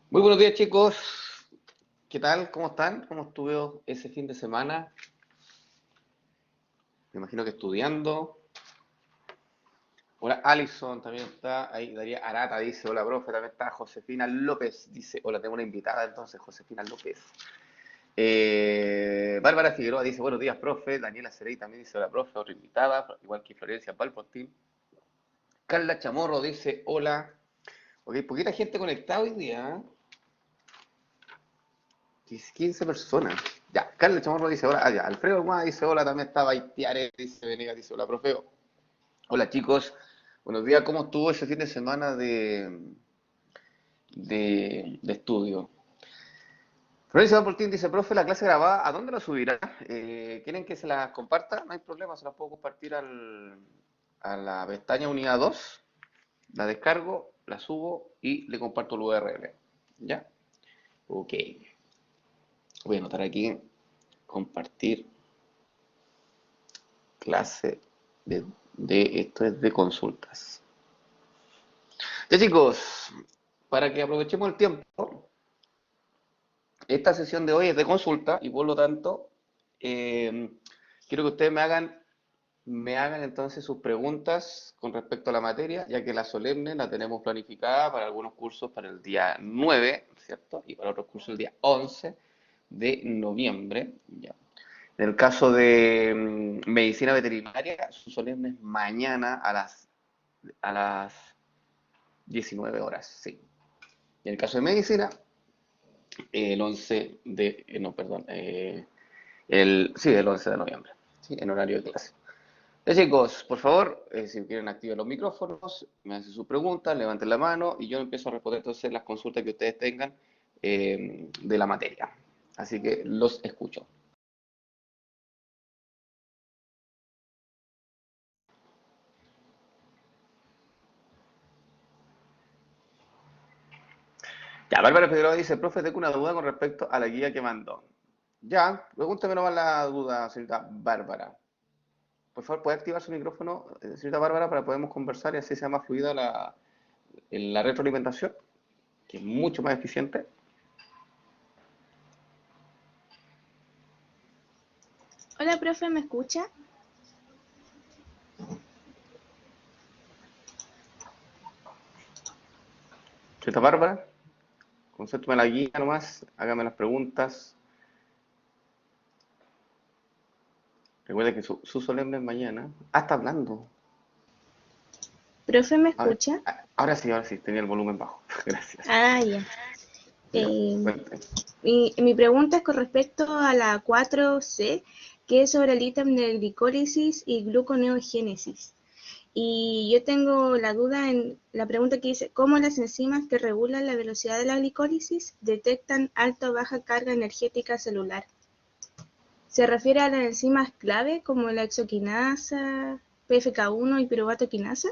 Muy buenos días, chicos. ¿Qué tal? ¿Cómo están? ¿Cómo estuvo ese fin de semana? Me imagino que estudiando. Hola, Alison también está ahí. Daría Arata dice, hola, profe. También está Josefina López. Dice, hola, tengo una invitada entonces, Josefina López. Bárbara Figueroa dice, buenos días, profe. Daniela Cerey también dice, hola, profe, otra invitada, igual que Florencia Palpostín. Carla Chamorro dice, hola. Ok, poquita gente conectada hoy día. 15 personas. Ya, Carlos Chamorro dice hola. Ah, ya. Alfredo Almada dice hola. También está Baitiare, dice Venegas, dice hola, profe. Hola, chicos. Buenos días. ¿Cómo estuvo ese fin de semana de estudio? Florencia Van Portín dice, profe, la clase grabada, ¿a dónde la subirá? ¿Quieren que se la comparta? No hay problema, se la puedo compartir a la pestaña unidad 2. La descargo, la subo y le comparto el URL. ¿Ya? Ok. Voy a anotar aquí, compartir clase esto es de consultas. Ya chicos, para que aprovechemos el tiempo, esta sesión de hoy es de consulta y por lo tanto eh, quiero que ustedes me hagan entonces sus preguntas con respecto a la materia, ya que la solemne la tenemos planificada para algunos cursos para el día 9, ¿cierto? Y para otros cursos el día 11 de noviembre. Ya. En el caso de medicina veterinaria, su solemne es mañana a las 19 horas, sí. Y en el caso de medicina, el 11 de, no, perdón, sí, el 11 de noviembre, ¿sí? En horario de clase. Ya chicos, por favor, si quieren activar los micrófonos, me hacen sus preguntas, levanten la mano y yo empiezo a responder entonces las consultas que ustedes tengan de la materia. Así que los escucho. Ya, Bárbara Figueroa dice, profe, tengo una duda con respecto a la guía que mandó. Ya, pregúnteme nomás la duda, señorita Bárbara. Por favor, ¿puede activar su micrófono, señorita Bárbara, para poder conversar y así sea más fluida la retroalimentación, que es mucho más eficiente? Hola, profe, ¿me escucha? Señorita Bárbara, concéntreme la guía nomás, hágame las preguntas. Recuerde que su solemne es mañana. Ah, está hablando. Profe, ¿me Ahora, escucha? ahora sí, tenía el volumen bajo. Gracias. Ah, ya. Ya, Eh, cuente. mi pregunta es con respecto a la 4C, que es sobre el ítem de glicólisis y gluconeogénesis. Y yo tengo la duda en la pregunta que dice, ¿cómo las enzimas que regulan la velocidad de la glicólisis detectan alta o baja carga energética celular? ¿Se refiere a las enzimas clave como la exoquinasa, PFK1 y piruvato quinasa?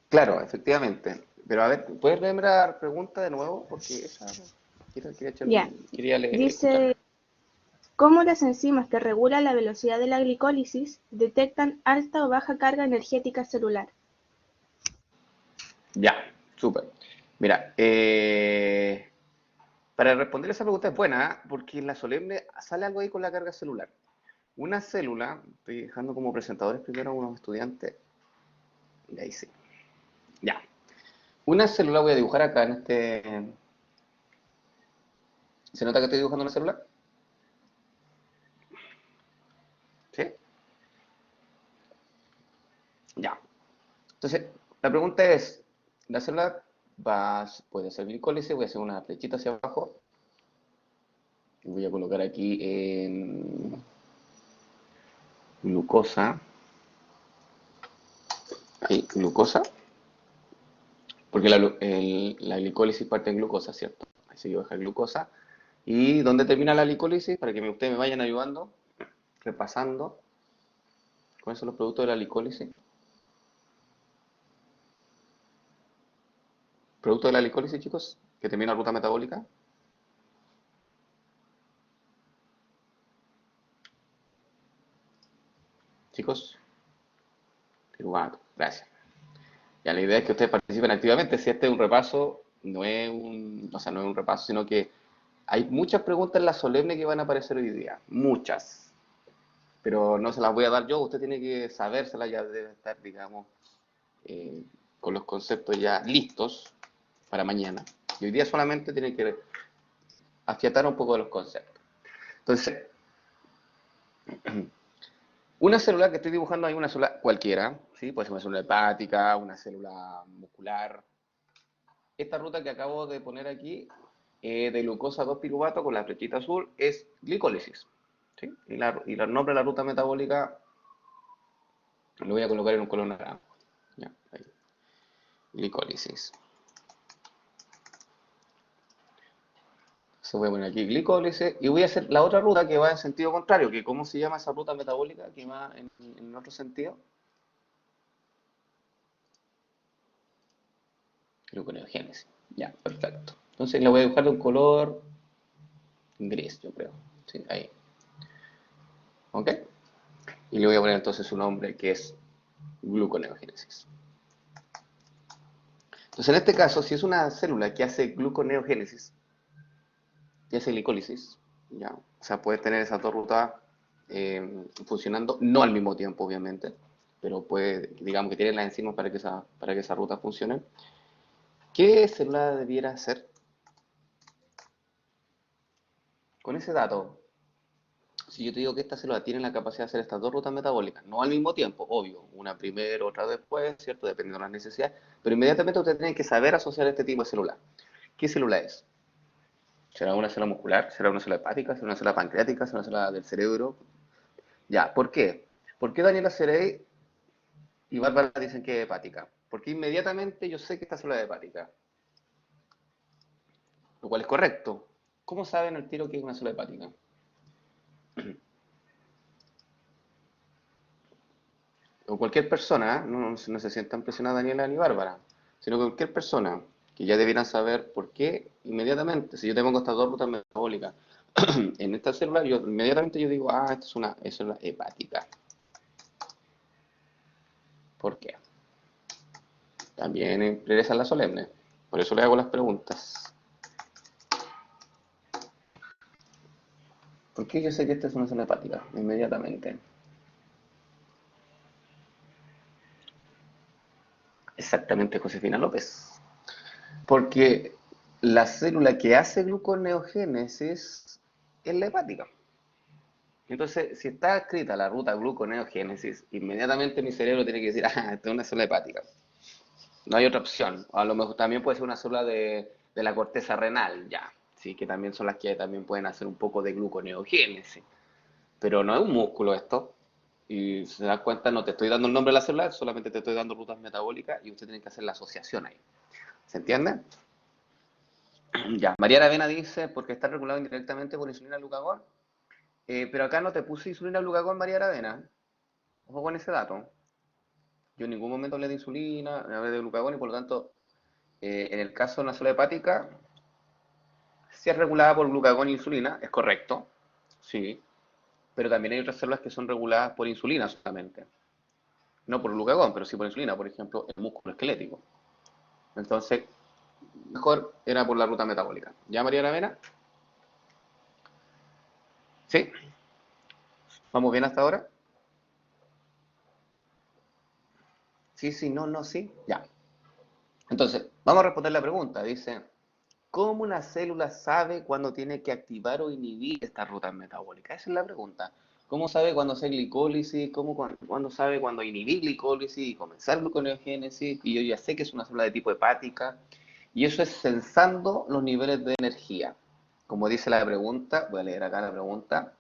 Claro, efectivamente. Pero a ver, ¿puedes leerme la pregunta de nuevo? Porque esa Ya. quería Dice, escucharla. ¿cómo las enzimas que regulan la velocidad de la glicólisis detectan alta o baja carga energética celular? Ya, súper. Mira, para responder esa pregunta es buena, ¿eh? Porque en la solemne sale algo ahí con la carga celular. Una célula, estoy dejando como presentadores primero a unos estudiantes, y ahí sí. Ya. Una célula voy a dibujar acá en este. ¿Se nota que estoy dibujando una célula? ¿Sí? Ya. Entonces, la pregunta es, la célula puede hacer glicólisis, voy a hacer una flechita hacia abajo, y voy a colocar aquí en glucosa, ahí, glucosa, porque la glicólisis parte en glucosa, ¿cierto? Así que voy a dejar glucosa. ¿Y dónde termina la glicólisis? Para que ustedes me vayan ayudando, repasando cuáles son los productos de la glicólisis. Producto de la glicólisis, chicos, que termina la ruta metabólica. Chicos, piruvato, gracias. Ya, la idea es que ustedes participen activamente. Si este es un repaso, no es un, o sea, no es un repaso, sino que hay muchas preguntas en la solemne que van a aparecer hoy día, muchas, pero no se las voy a dar yo, usted tiene que sabérselas, ya debe estar, digamos, eh, con los conceptos ya listos para mañana. Y hoy día solamente tiene que afiatar un poco de los conceptos. Entonces, una célula que estoy dibujando ahí, una célula cualquiera, ¿sí? Puede ser una célula hepática, una célula muscular. Esta ruta que acabo de poner aquí, de glucosa 2-piruvato con la flechita azul, es glicólisis. ¿Sí? Y el nombre de la ruta metabólica lo voy a colocar en un color naranja. Ya, ahí. Glicólisis. Se voy a poner aquí glicólisis y voy a hacer la otra ruta que va en sentido contrario, que ¿cómo se llama esa ruta metabólica que va en otro sentido? Gluconeogénesis. Ya, perfecto. Entonces le voy a dibujar de un color gris, yo creo. Sí, ahí. ¿Ok? Y le voy a poner entonces su nombre que es gluconeogénesis. Entonces en este caso, si es una célula que hace gluconeogénesis, que hace glicólisis, ya, o sea, puede tener esas dos rutas funcionando, no al mismo tiempo, obviamente, pero puede, digamos que tiene las enzimas para que esa ruta funcione. ¿Qué célula debiera ser? Con ese dato, si yo te digo que esta célula tiene la capacidad de hacer estas dos rutas metabólicas, no al mismo tiempo, obvio, una primero, otra después, ¿cierto? Dependiendo de las necesidades, pero inmediatamente usted tiene que saber asociar este tipo de célula. ¿Qué célula es? ¿Será una célula muscular? ¿Será una célula hepática? ¿Será una célula pancreática? ¿Será una célula del cerebro? Ya, ¿por qué? ¿Por qué Daniela Cerey y Bárbara dicen que es hepática? Porque inmediatamente yo sé que esta célula es hepática, lo cual es correcto. ¿Cómo saben al tiro que es una célula hepática? O cualquier persona, ¿eh? No se sientan presionadas Daniela ni Bárbara, sino cualquier persona que ya debieran saber por qué inmediatamente, si yo te pongo estas dos rutas metabólicas en esta célula, yo inmediatamente yo digo, ah, esta es una célula hepática. ¿Por qué? También interesa la solemne. Por eso le hago las preguntas. ¿Por qué yo sé que esta es una célula hepática? Inmediatamente. Exactamente, Josefina López. Porque la célula que hace gluconeogénesis es la hepática. Entonces, si está escrita la ruta gluconeogénesis, inmediatamente mi cerebro tiene que decir, ah, esta es una célula hepática. No hay otra opción. O a lo mejor también puede ser una célula de la corteza renal, ya. Sí, que también son las que también pueden hacer un poco de gluconeogénesis. Pero no es un músculo esto. Y si se da cuenta, no te estoy dando el nombre de la célula, solamente te estoy dando rutas metabólicas y usted tiene que hacer la asociación ahí. ¿Se entiende? Ya, María Aravena dice, porque está regulado indirectamente por insulina glucagón. Pero acá no te puse insulina glucagón, María Aravena. Ojo con ese dato. Yo en ningún momento hablé de insulina, hablé de glucagón y por lo tanto, en el caso de una célula hepática, si es regulada por glucagón e insulina, es correcto, sí, pero también hay otras células que son reguladas por insulina solamente. No por glucagón, pero sí por insulina, por ejemplo, el músculo esquelético. Entonces, mejor era por la ruta metabólica. ¿Ya, María Aravena? ¿Sí? ¿Vamos bien hasta ahora? Sí, sí, no, no, sí. Ya. Entonces, vamos a responder la pregunta. Dice, ¿cómo una célula sabe cuándo tiene que activar o inhibir estas rutas metabólicas? Esa es la pregunta. ¿Cómo sabe cuándo hacer glicólisis? ¿Cuándo sabe cuándo inhibir glicólisis y comenzar gluconeogénesis? Y yo ya sé que es una célula de tipo hepática. Y eso es sensando los niveles de energía. Como dice la pregunta, voy a leer acá la pregunta.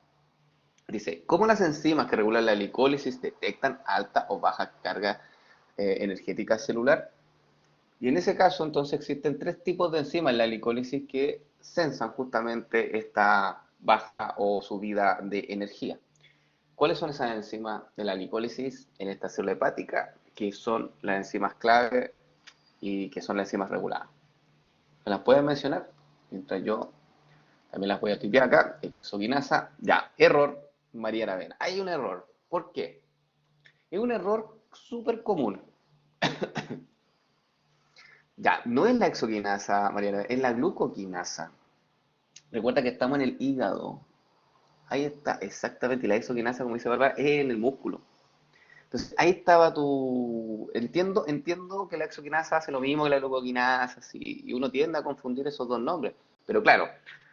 Dice, ¿cómo las enzimas que regulan la glicólisis detectan alta o baja carga energética celular? Y en ese caso, entonces, existen tres tipos de enzimas en la glicólisis que sensan justamente esta baja o subida de energía. ¿Cuáles son esas enzimas de la glicólisis en esta célula hepática? Que son las enzimas clave y que son las enzimas reguladas. ¿Me las pueden mencionar? Mientras yo también las voy a tipear acá. Exoquinasa, ya, error, María Aravena. Hay un error. ¿Por qué? Es un error súper común. Ya, no es la exoquinasa, Mariana, es la glucoquinasa. Recuerda que estamos en el hígado. Ahí está, exactamente. Y la exoquinasa, como dice Bárbara, es en el músculo. Entonces, ahí estaba tu... Entiendo que la exoquinasa hace lo mismo que la glucoquinasa, sí, y uno tiende a confundir esos dos nombres. Pero claro,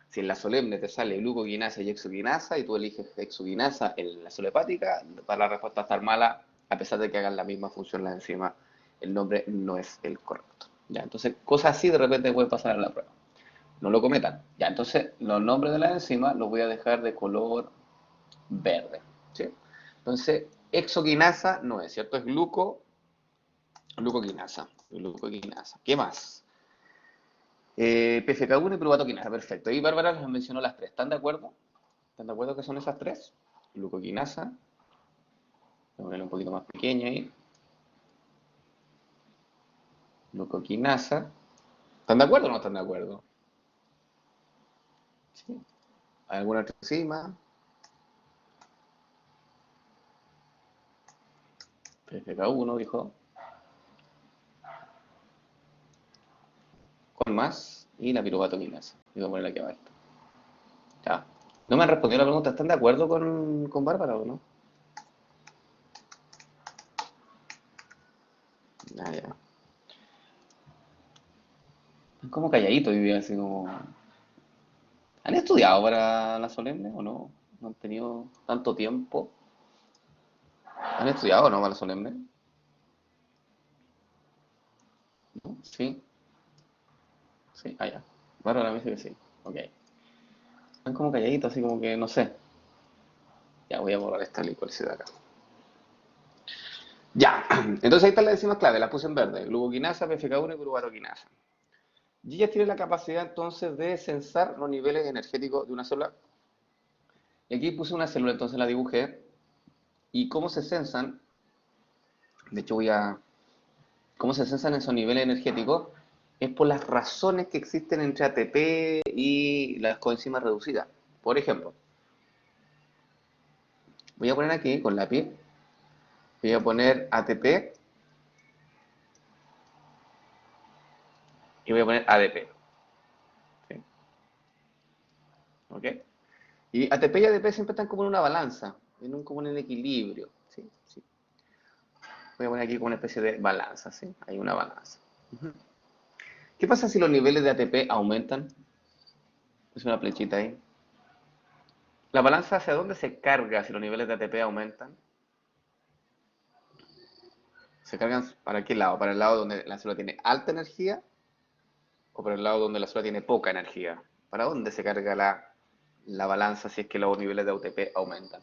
si en la solemne te sale glucoquinasa y exoquinasa, y tú eliges exoquinasa en la solepática, para la respuesta a estar mala, a pesar de que hagan la misma función la enzima, el nombre no es el correcto. Ya, entonces, cosas así de repente pueden pasar en la prueba. No lo cometan. Ya, entonces, los nombres de las enzimas los voy a dejar de color verde. ¿Sí? Entonces, exoquinasa no es, ¿cierto? Es glucoquinasa. Glucoquinasa. ¿Qué más? PFK1 y piruvatoquinasa, perfecto. Ahí Bárbara les mencionó las tres. ¿Están de acuerdo? ¿Están de acuerdo que son esas tres? Glucoquinasa. Voy a ponerle un poquito más pequeña ahí. Glucoquinasa. ¿Están de acuerdo o no están de acuerdo? ¿Sí? ¿Hay alguna otra enzima? PFK1 dijo. Con más. Y la piruvatoquinasa. Voy a poner aquí abajo. Ya. No me han respondido la pregunta. ¿Están de acuerdo con Bárbara o no? Ah, ya. Es como calladito hoy día, así como... ¿Han estudiado para la solemne o no? ¿No han tenido tanto tiempo? ¿Han estudiado o no para la solemne? ¿No? Sí, sí, ah, ya. Bárbara me dice que sí. Ok. Están como calladitos, así como que no sé. Ya voy a borrar esta licoricida acá. Ya, entonces ahí están las enzimas clave, las puse en verde. Glucoquinasa, PFK1 y piruvatoquinasa. Y ellas tienen la capacidad entonces de censar los niveles energéticos de una célula. Y aquí puse una célula, entonces la dibujé. ¿Y cómo se censan? De hecho voy a cómo se censan esos niveles energéticos es por las razones que existen entre ATP y las coenzimas reducidas. Por ejemplo, voy a poner aquí con lápiz, voy a poner ATP y voy a poner ADP. ¿Sí? ¿Ok? Y ATP y ADP siempre están como en una balanza, como en un equilibrio. ¿Sí? Sí. Voy a poner aquí como una especie de balanza. ¿Sí? Hay una balanza. ¿Qué pasa si los niveles de ATP aumentan? Es una flechita ahí. ¿La balanza hacia dónde se carga si los niveles de ATP aumentan? ¿Se cargan para qué lado? ¿Para el lado donde la célula tiene alta energía o para el lado donde la célula tiene poca energía? ¿Para dónde se carga la balanza si es que los niveles de ATP aumentan?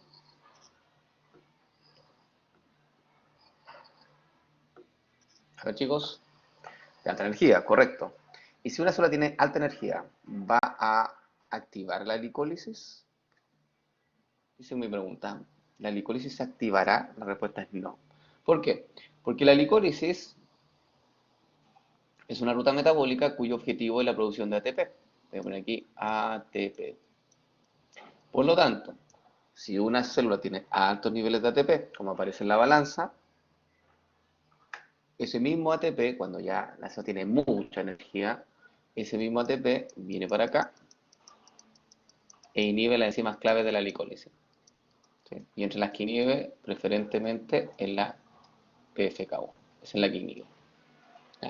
A ver, chicos, de alta energía, correcto. Y si una célula tiene alta energía, ¿va a activar la glicólisis? Esa es mi pregunta. ¿La glicólisis se activará? La respuesta es no. ¿Por qué? Porque la glicólisis es una ruta metabólica cuyo objetivo es la producción de ATP. Voy a poner aquí ATP. Por lo tanto, si una célula tiene altos niveles de ATP, como aparece en la balanza, ese mismo ATP, cuando ya la célula tiene mucha energía, ese mismo ATP viene para acá e inhibe las enzimas claves de la glicólisis. ¿Sí? Y entre las que inhibe, preferentemente, en la PFK1. Esa es la que inhibe.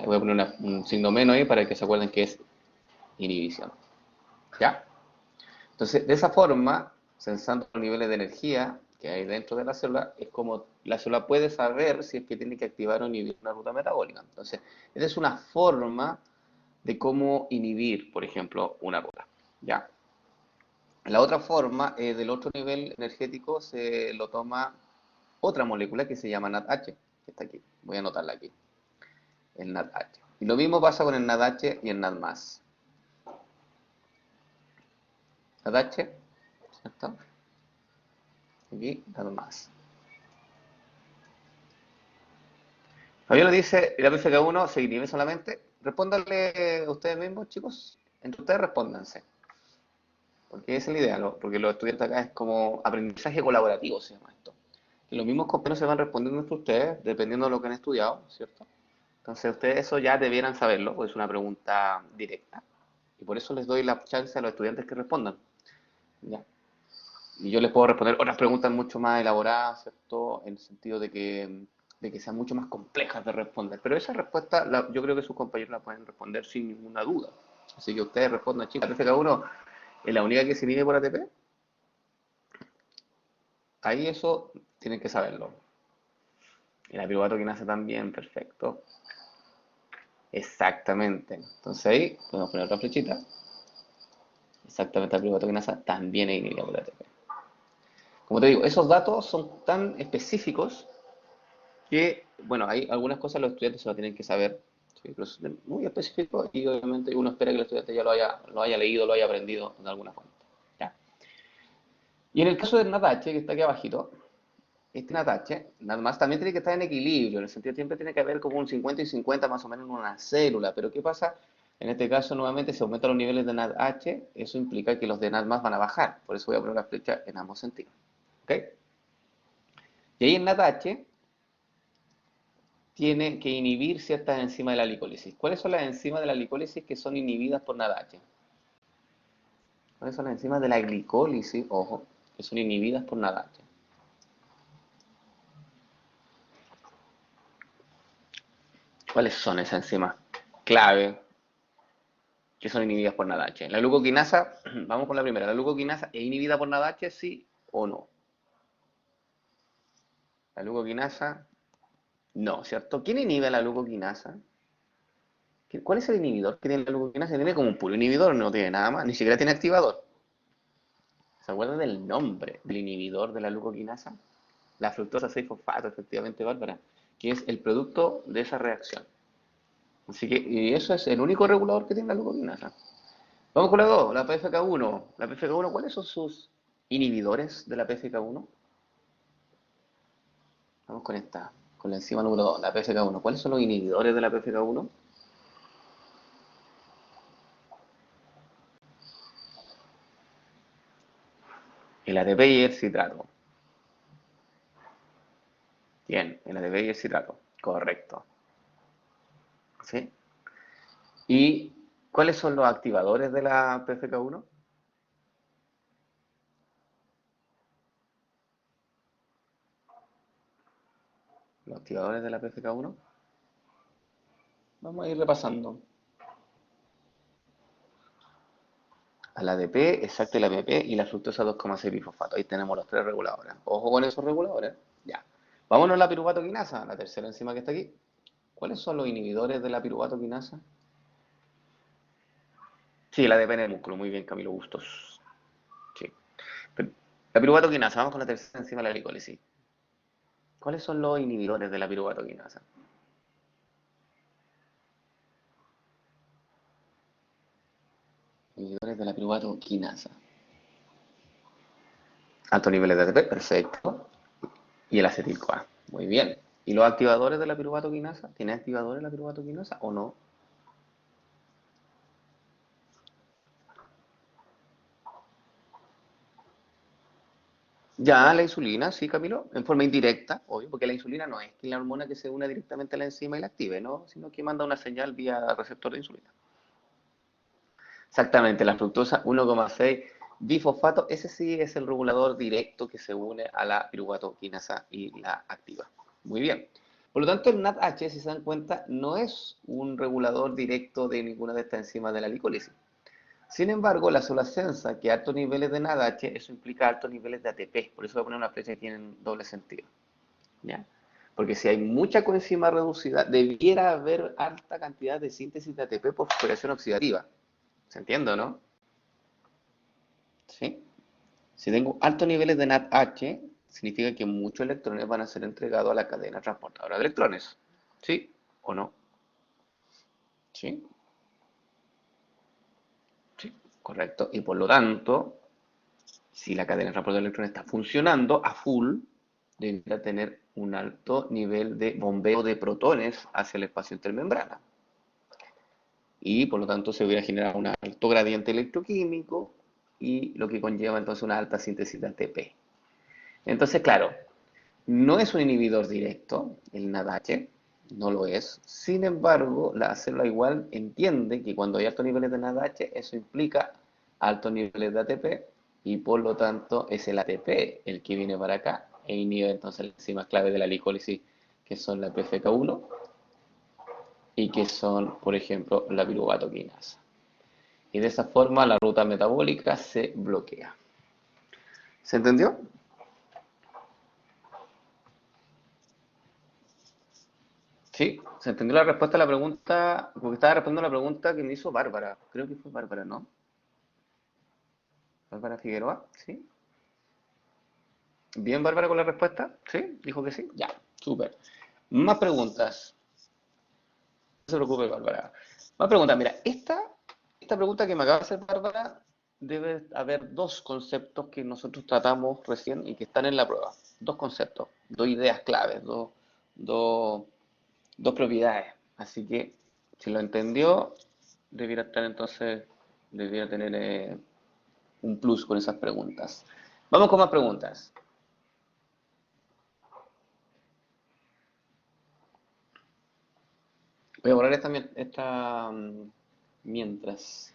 Voy a poner un signo menos ahí para que se acuerden que es inhibición. ¿Ya? Entonces, de esa forma, sensando los niveles de energía que hay dentro de la célula, es como la célula puede saber si es que tiene que activar o inhibir una ruta metabólica. Entonces, esa es una forma de cómo inhibir, por ejemplo, una ruta. ¿Ya? La otra forma, del otro nivel energético, se lo toma otra molécula que se llama NADH, que está aquí. Voy a anotarla aquí, el NADH. Y lo mismo pasa con el NADH y el NADMAS. NADH, ¿cierto? Aquí, NADMAS. Fabiola dice, ¿y la PFK1 se inhibe solamente? Respóndanle ustedes mismos, chicos. Entre ustedes respóndanse. Porque esa es la idea, ¿no? Porque los estudiantes acá es como aprendizaje colaborativo, se llama esto. Que los mismos compañeros se van respondiendo entre ustedes, dependiendo de lo que han estudiado, ¿cierto? Entonces ustedes eso ya debieran saberlo, pues es una pregunta directa. Y por eso les doy la chance a los estudiantes que respondan. ¿Ya? Y yo les puedo responder otras preguntas mucho más elaboradas, ¿cierto? En el sentido de que sean mucho más complejas de responder. Pero esa respuesta yo creo que sus compañeros la pueden responder sin ninguna duda. Así que ustedes respondan, chicos. FK1 es la única que se mide por ATP. Ahí eso tienen que saberlo. Y la piruvato quinasa también, perfecto. Exactamente. Entonces ahí podemos poner otra flechita. Exactamente, la piruvato quinasa también es inhibida por ATP. Como te digo, esos datos son tan específicos que, bueno, hay algunas cosas los estudiantes se lo tienen que saber, ¿sí? Pero es muy específico y obviamente uno espera que el estudiante ya lo haya leído, lo haya aprendido de alguna forma. ¿Ya? Y en el caso del NADH, que está aquí abajito, este NADH, nada más también tiene que estar en equilibrio, en el sentido que siempre tiene que haber como un 50 y 50 más o menos en una célula, pero ¿qué pasa? En este caso, nuevamente, si aumentan los niveles de NADH, eso implica que los de NAD más van a bajar, por eso voy a poner la flecha en ambos sentidos. ¿Ok? Y ahí en NADH tiene que inhibir ciertas enzimas de la glicólisis. ¿Cuáles son las enzimas de la glicólisis que son inhibidas por NADH? ¿Cuáles son las enzimas de la glicólisis, ojo, que son inhibidas por NADH? ¿Cuáles son esas enzimas clave que son inhibidas por NADH? La glucoquinasa, vamos con la primera, ¿la glucoquinasa es inhibida por NADH, sí o no? La glucoquinasa, no, ¿cierto? ¿Quién inhibe la glucoquinasa? ¿Cuál es el inhibidor que tiene la glucoquinasa? Tiene como un puro inhibidor, no tiene nada más, ni siquiera tiene activador. ¿Se acuerdan del nombre del inhibidor de la glucoquinasa? La fructosa 6-fosfato, efectivamente, Bárbara, que es el producto de esa reacción. Así que, y eso es el único regulador que tiene la glucoquinasa. Vamos con la 2, la PFK1. La PFK1, ¿cuáles son sus inhibidores de la PFK1? Vamos con esta, con la enzima número 2, la PFK1. ¿Cuáles son los inhibidores de la PFK1? El ATP y el citrato. Bien, el ATP y el citrato. Correcto. ¿Sí? ¿Y cuáles son los activadores de la PFK1? Los activadores de la PFK1. Vamos a ir repasando. Al ADP, exacto, el AMP y la fructosa 2,6 bifosfato. Ahí tenemos los tres reguladores. Ojo con esos reguladores. Ya. Vámonos a la piruvato quinasa, la tercera enzima que está aquí. ¿Cuáles son los inhibidores de la piruvato quinasa? Sí, el ADP en el músculo. Muy bien, Camilo Bustos. Sí. La piruvato quinasa, vamos con la tercera enzima de la glicólisis. ¿Cuáles son los inhibidores de la piruvato quinasa? Inhibidores de la piruvato quinasa. Altos niveles de ATP, perfecto. Y el acetil-CoA. Muy bien. ¿Y los activadores de la piruvato quinasa? ¿Tiene activadores la piruvato quinasa o no? Ya, la insulina, sí, Camilo, en forma indirecta, obvio, porque la insulina no es que la hormona que se una directamente a la enzima y la active, ¿no? Sino que manda una señal vía receptor de insulina. Exactamente, la fructosa 1,6 bifosfato, ese sí es el regulador directo que se une a la piruvato quinasa y la activa. Muy bien. Por lo tanto, el NADH, si se dan cuenta, no es un regulador directo de ninguna de estas enzimas de la glicólisis. Sin embargo, la solacensa, que altos niveles de NADH, eso implica altos niveles de ATP. Por eso voy a poner una flecha que tiene doble sentido. ¿Ya? Porque si hay mucha coenzima reducida, debiera haber alta cantidad de síntesis de ATP por fosforilación oxidativa. ¿Se entiende, no? ¿Sí? Si tengo altos niveles de NADH, significa que muchos electrones van a ser entregados a la cadena transportadora de electrones. ¿Sí o no? ¿Sí? Sí, correcto. Y por lo tanto, si la cadena de transporte de electrones está funcionando a full, debería tener un alto nivel de bombeo de protones hacia el espacio intermembrana. Y por lo tanto se hubiera generado un alto gradiente electroquímico y lo que conlleva entonces una alta síntesis de ATP. Entonces, claro, no es un inhibidor directo, el NADH, no lo es. Sin embargo, la célula igual entiende que cuando hay altos niveles de NADH, eso implica altos niveles de ATP y por lo tanto es el ATP el que viene para acá e inhibe entonces las enzimas clave de la glicólisis, que son la PFK1 y que son, por ejemplo, la piruvato quinasa. Y de esa forma la ruta metabólica se bloquea. ¿Se entendió? Sí, se entendió la respuesta a la pregunta, porque estaba respondiendo a la pregunta que me hizo Bárbara. Creo que fue Bárbara, ¿no? Bárbara Figueroa, ¿sí? ¿Bien, Bárbara, con la respuesta? ¿Sí? ¿Dijo que sí? Ya, súper. Más preguntas. No se preocupe, Bárbara. Más preguntas. Mira, esta pregunta que me acaba de hacer Bárbara, debe haber dos conceptos que nosotros tratamos recién y que están en la prueba. Dos conceptos, dos ideas claves, dos, dos propiedades. Así que, si lo entendió, debiera estar entonces, debiera tener un plus con esas preguntas. Vamos con más preguntas. Voy a borrar esta mientras.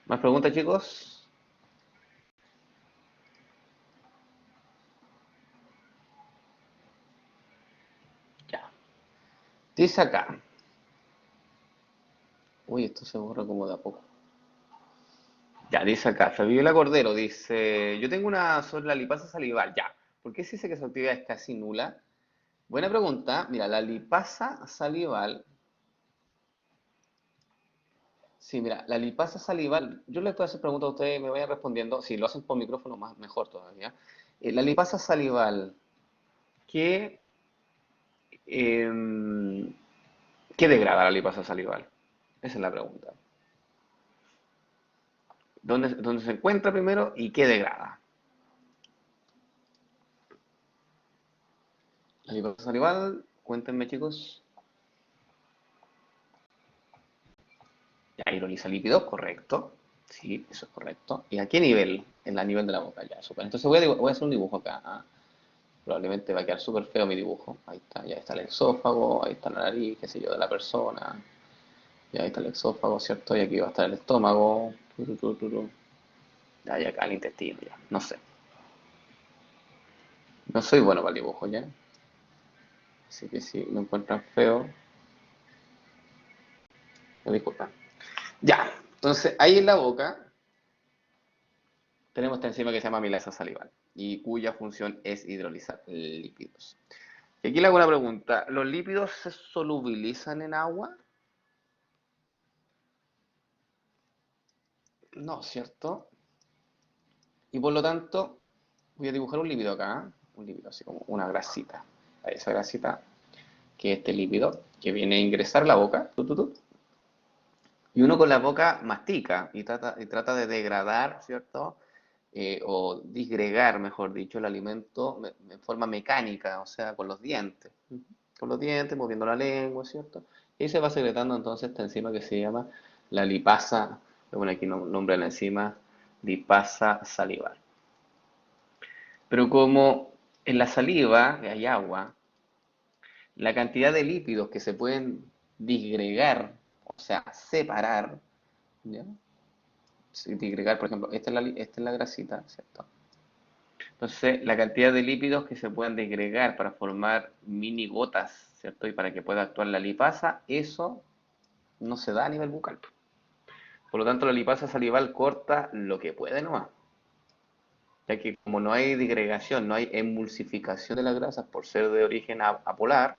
¿Más preguntas, chicos? Ya. Dice acá. Uy, esto se borra como de a poco. Ya, dice acá. Fabiola Cordero dice: Yo tengo una sobre la lipasa salival. Ya. ¿Por qué se dice que su actividad es casi nula? Buena pregunta. Mira, la lipasa salival. Sí, mira, la lipasa salival. Yo les puedo hacer preguntas a ustedes y me vayan respondiendo. Si lo hacen por micrófono, más, mejor todavía. La lipasa salival. ¿Qué, em, ¿Qué degrada la lipasa salival? Esa es la pregunta. ¿Dónde se encuentra primero y qué degrada? La lipasa salival, cuéntenme, chicos. Ya, hidroliza lípidos, correcto. Sí, eso es correcto. ¿Y a qué nivel? En la nivel de la boca, ya, súper. Entonces voy a hacer un dibujo acá. ¿Ah? Probablemente va a quedar súper feo mi dibujo. Ahí está, ya está el exófago, ahí está la nariz, qué sé yo, de la persona. Y ahí está el exófago, ¿cierto? Y aquí va a estar el estómago. Ya, y acá el intestino, ya. No sé. No soy bueno para el dibujo, ¿ya? Así que si lo encuentran feo, me disculpan. Ya, entonces ahí en la boca tenemos esta enzima que se llama amilasa salival y cuya función es hidrolizar lípidos. Y aquí le hago una pregunta, ¿los lípidos se solubilizan en agua? No, ¿cierto? Y por lo tanto, voy a dibujar un lípido acá, ¿eh? Un lípido así como una grasita. Ahí esa grasita, que es este lípido, que viene a ingresar a la boca, y uno con la boca mastica y trata de degradar, ¿cierto? O disgregar, mejor dicho, el alimento en forma mecánica, o sea, con los dientes. Con los dientes, moviendo la lengua, ¿cierto? Y se va secretando entonces esta enzima que se llama la lipasa, bueno, aquí nombre de la enzima, lipasa salival. Pero como en la saliva hay agua, la cantidad de lípidos que se pueden disgregar, o sea, separar, ¿ya? Sí, disgregar, por ejemplo, esta es la grasita, ¿cierto? Entonces, la cantidad de lípidos que se puedan disgregar para formar mini gotas, ¿cierto? Y para que pueda actuar la lipasa, eso no se da a nivel bucal. Por lo tanto, la lipasa salival corta lo que puede nomás. Ya que como no hay disgregación, no hay emulsificación de las grasas por ser de origen apolar,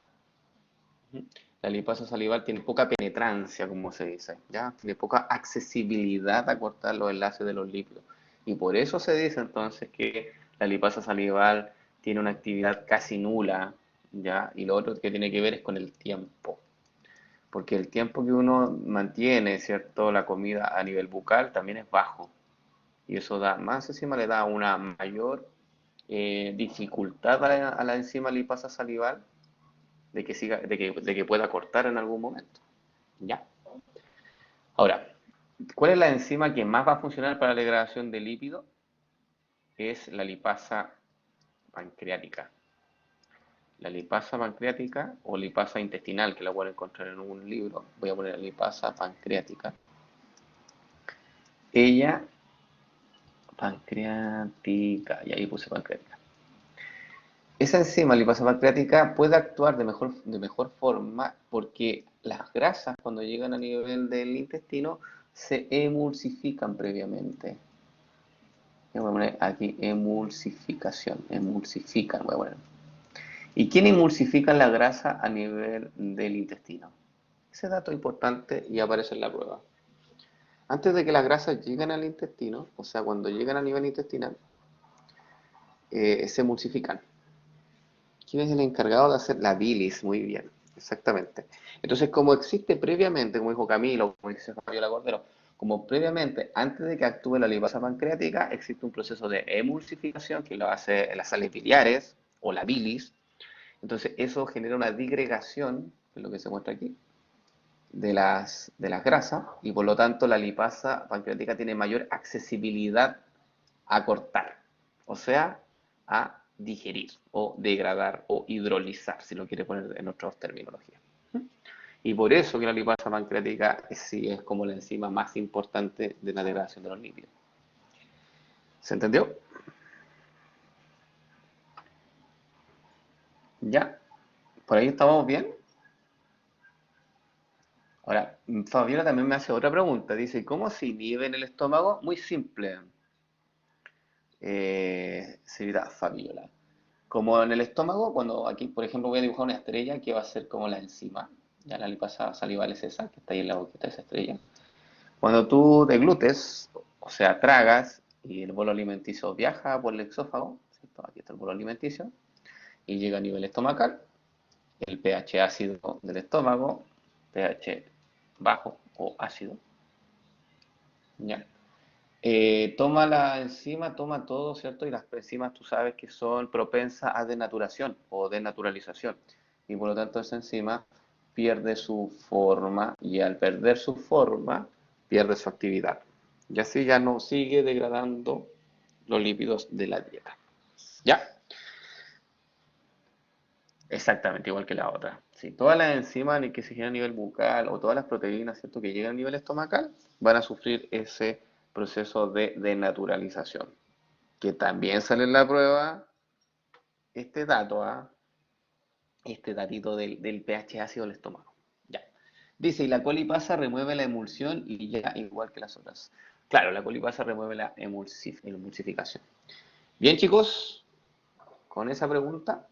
la lipasa salival tiene poca penetrancia, como se dice, ¿ya? Tiene poca accesibilidad a cortar los enlaces de los lípidos. Y por eso se dice entonces que la lipasa salival tiene una actividad casi nula, ¿ya? Y lo otro que tiene que ver es con el tiempo. Porque el tiempo que uno mantiene, ¿cierto? La comida a nivel bucal también es bajo. Y eso da, más encima le da una mayor dificultad a la enzima lipasa salival de que pueda cortar en algún momento. ¿Ya? Ahora, ¿cuál es la enzima que más va a funcionar para la degradación de lípido? Es la lipasa pancreática. La lipasa pancreática o lipasa intestinal, que la pueden encontrar en un libro. Voy a poner lipasa pancreática. Ella, pancreática, y ahí puse pancreática. Esa enzima lipasa pancreática puede actuar de mejor forma porque las grasas cuando llegan a nivel del intestino se emulsifican previamente. Voy a poner aquí emulsificación, emulsifican, voy a poner. ¿Y quién emulsifica la grasa a nivel del intestino? Ese dato es importante y aparece en la prueba. Antes de que las grasas lleguen al intestino, o sea, cuando llegan a nivel intestinal, se emulsifican. ¿Quién es el encargado de hacer la bilis? Muy bien, exactamente. Entonces, como existe previamente, como dijo Camilo, como dice Fabiola Cordero, como previamente, antes de que actúe la lipasa pancreática, existe un proceso de emulsificación que lo hace las sales biliares o la bilis. Entonces, eso genera una digregación, que es lo que se muestra aquí, de las grasas, y por lo tanto la lipasa pancreática tiene mayor accesibilidad a cortar, o sea, a digerir o degradar o hidrolizar, si lo quiere poner en otras terminologías. Y por eso que la lipasa pancreática sí es como la enzima más importante de la degradación de los lípidos. ¿Se entendió? ¿Ya? ¿Por ahí estamos bien? Ahora, Fabiola también me hace otra pregunta. Dice, ¿cómo se inhibe en el estómago? Muy simple, señorita Fabiola. Como en el estómago, cuando aquí, por ejemplo, voy a dibujar una estrella que va a ser como la enzima, ya la lipasa salival es esa, que está ahí en la boquita de esa estrella. Cuando tú deglutes, o sea, tragas, y el bolo alimenticio viaja por el exófago, ¿cierto? Aquí está el bolo alimenticio, y llega a nivel estomacal, el pH ácido del estómago, pH bajo o ácido, ¿ya? Toma la enzima, toma todo, ¿cierto? Y las enzimas tú sabes que son propensas a denaturación o denaturalización. Y por lo tanto esa enzima pierde su forma y al perder su forma pierde su actividad. Y así ya no sigue degradando los lípidos de la dieta. ¿Ya? Exactamente, igual que la otra. Sí, todas las enzimas que se generan a nivel bucal o todas las proteínas, ¿cierto?, que llegan a nivel estomacal van a sufrir ese proceso de denaturalización. Que también sale en la prueba este dato, ¿ah? Este datito del pH ácido del estómago. Ya. Dice, y la colipasa remueve la emulsión y ya igual que las otras. Claro, la colipasa remueve la emulsificación. Bien, chicos, con esa pregunta,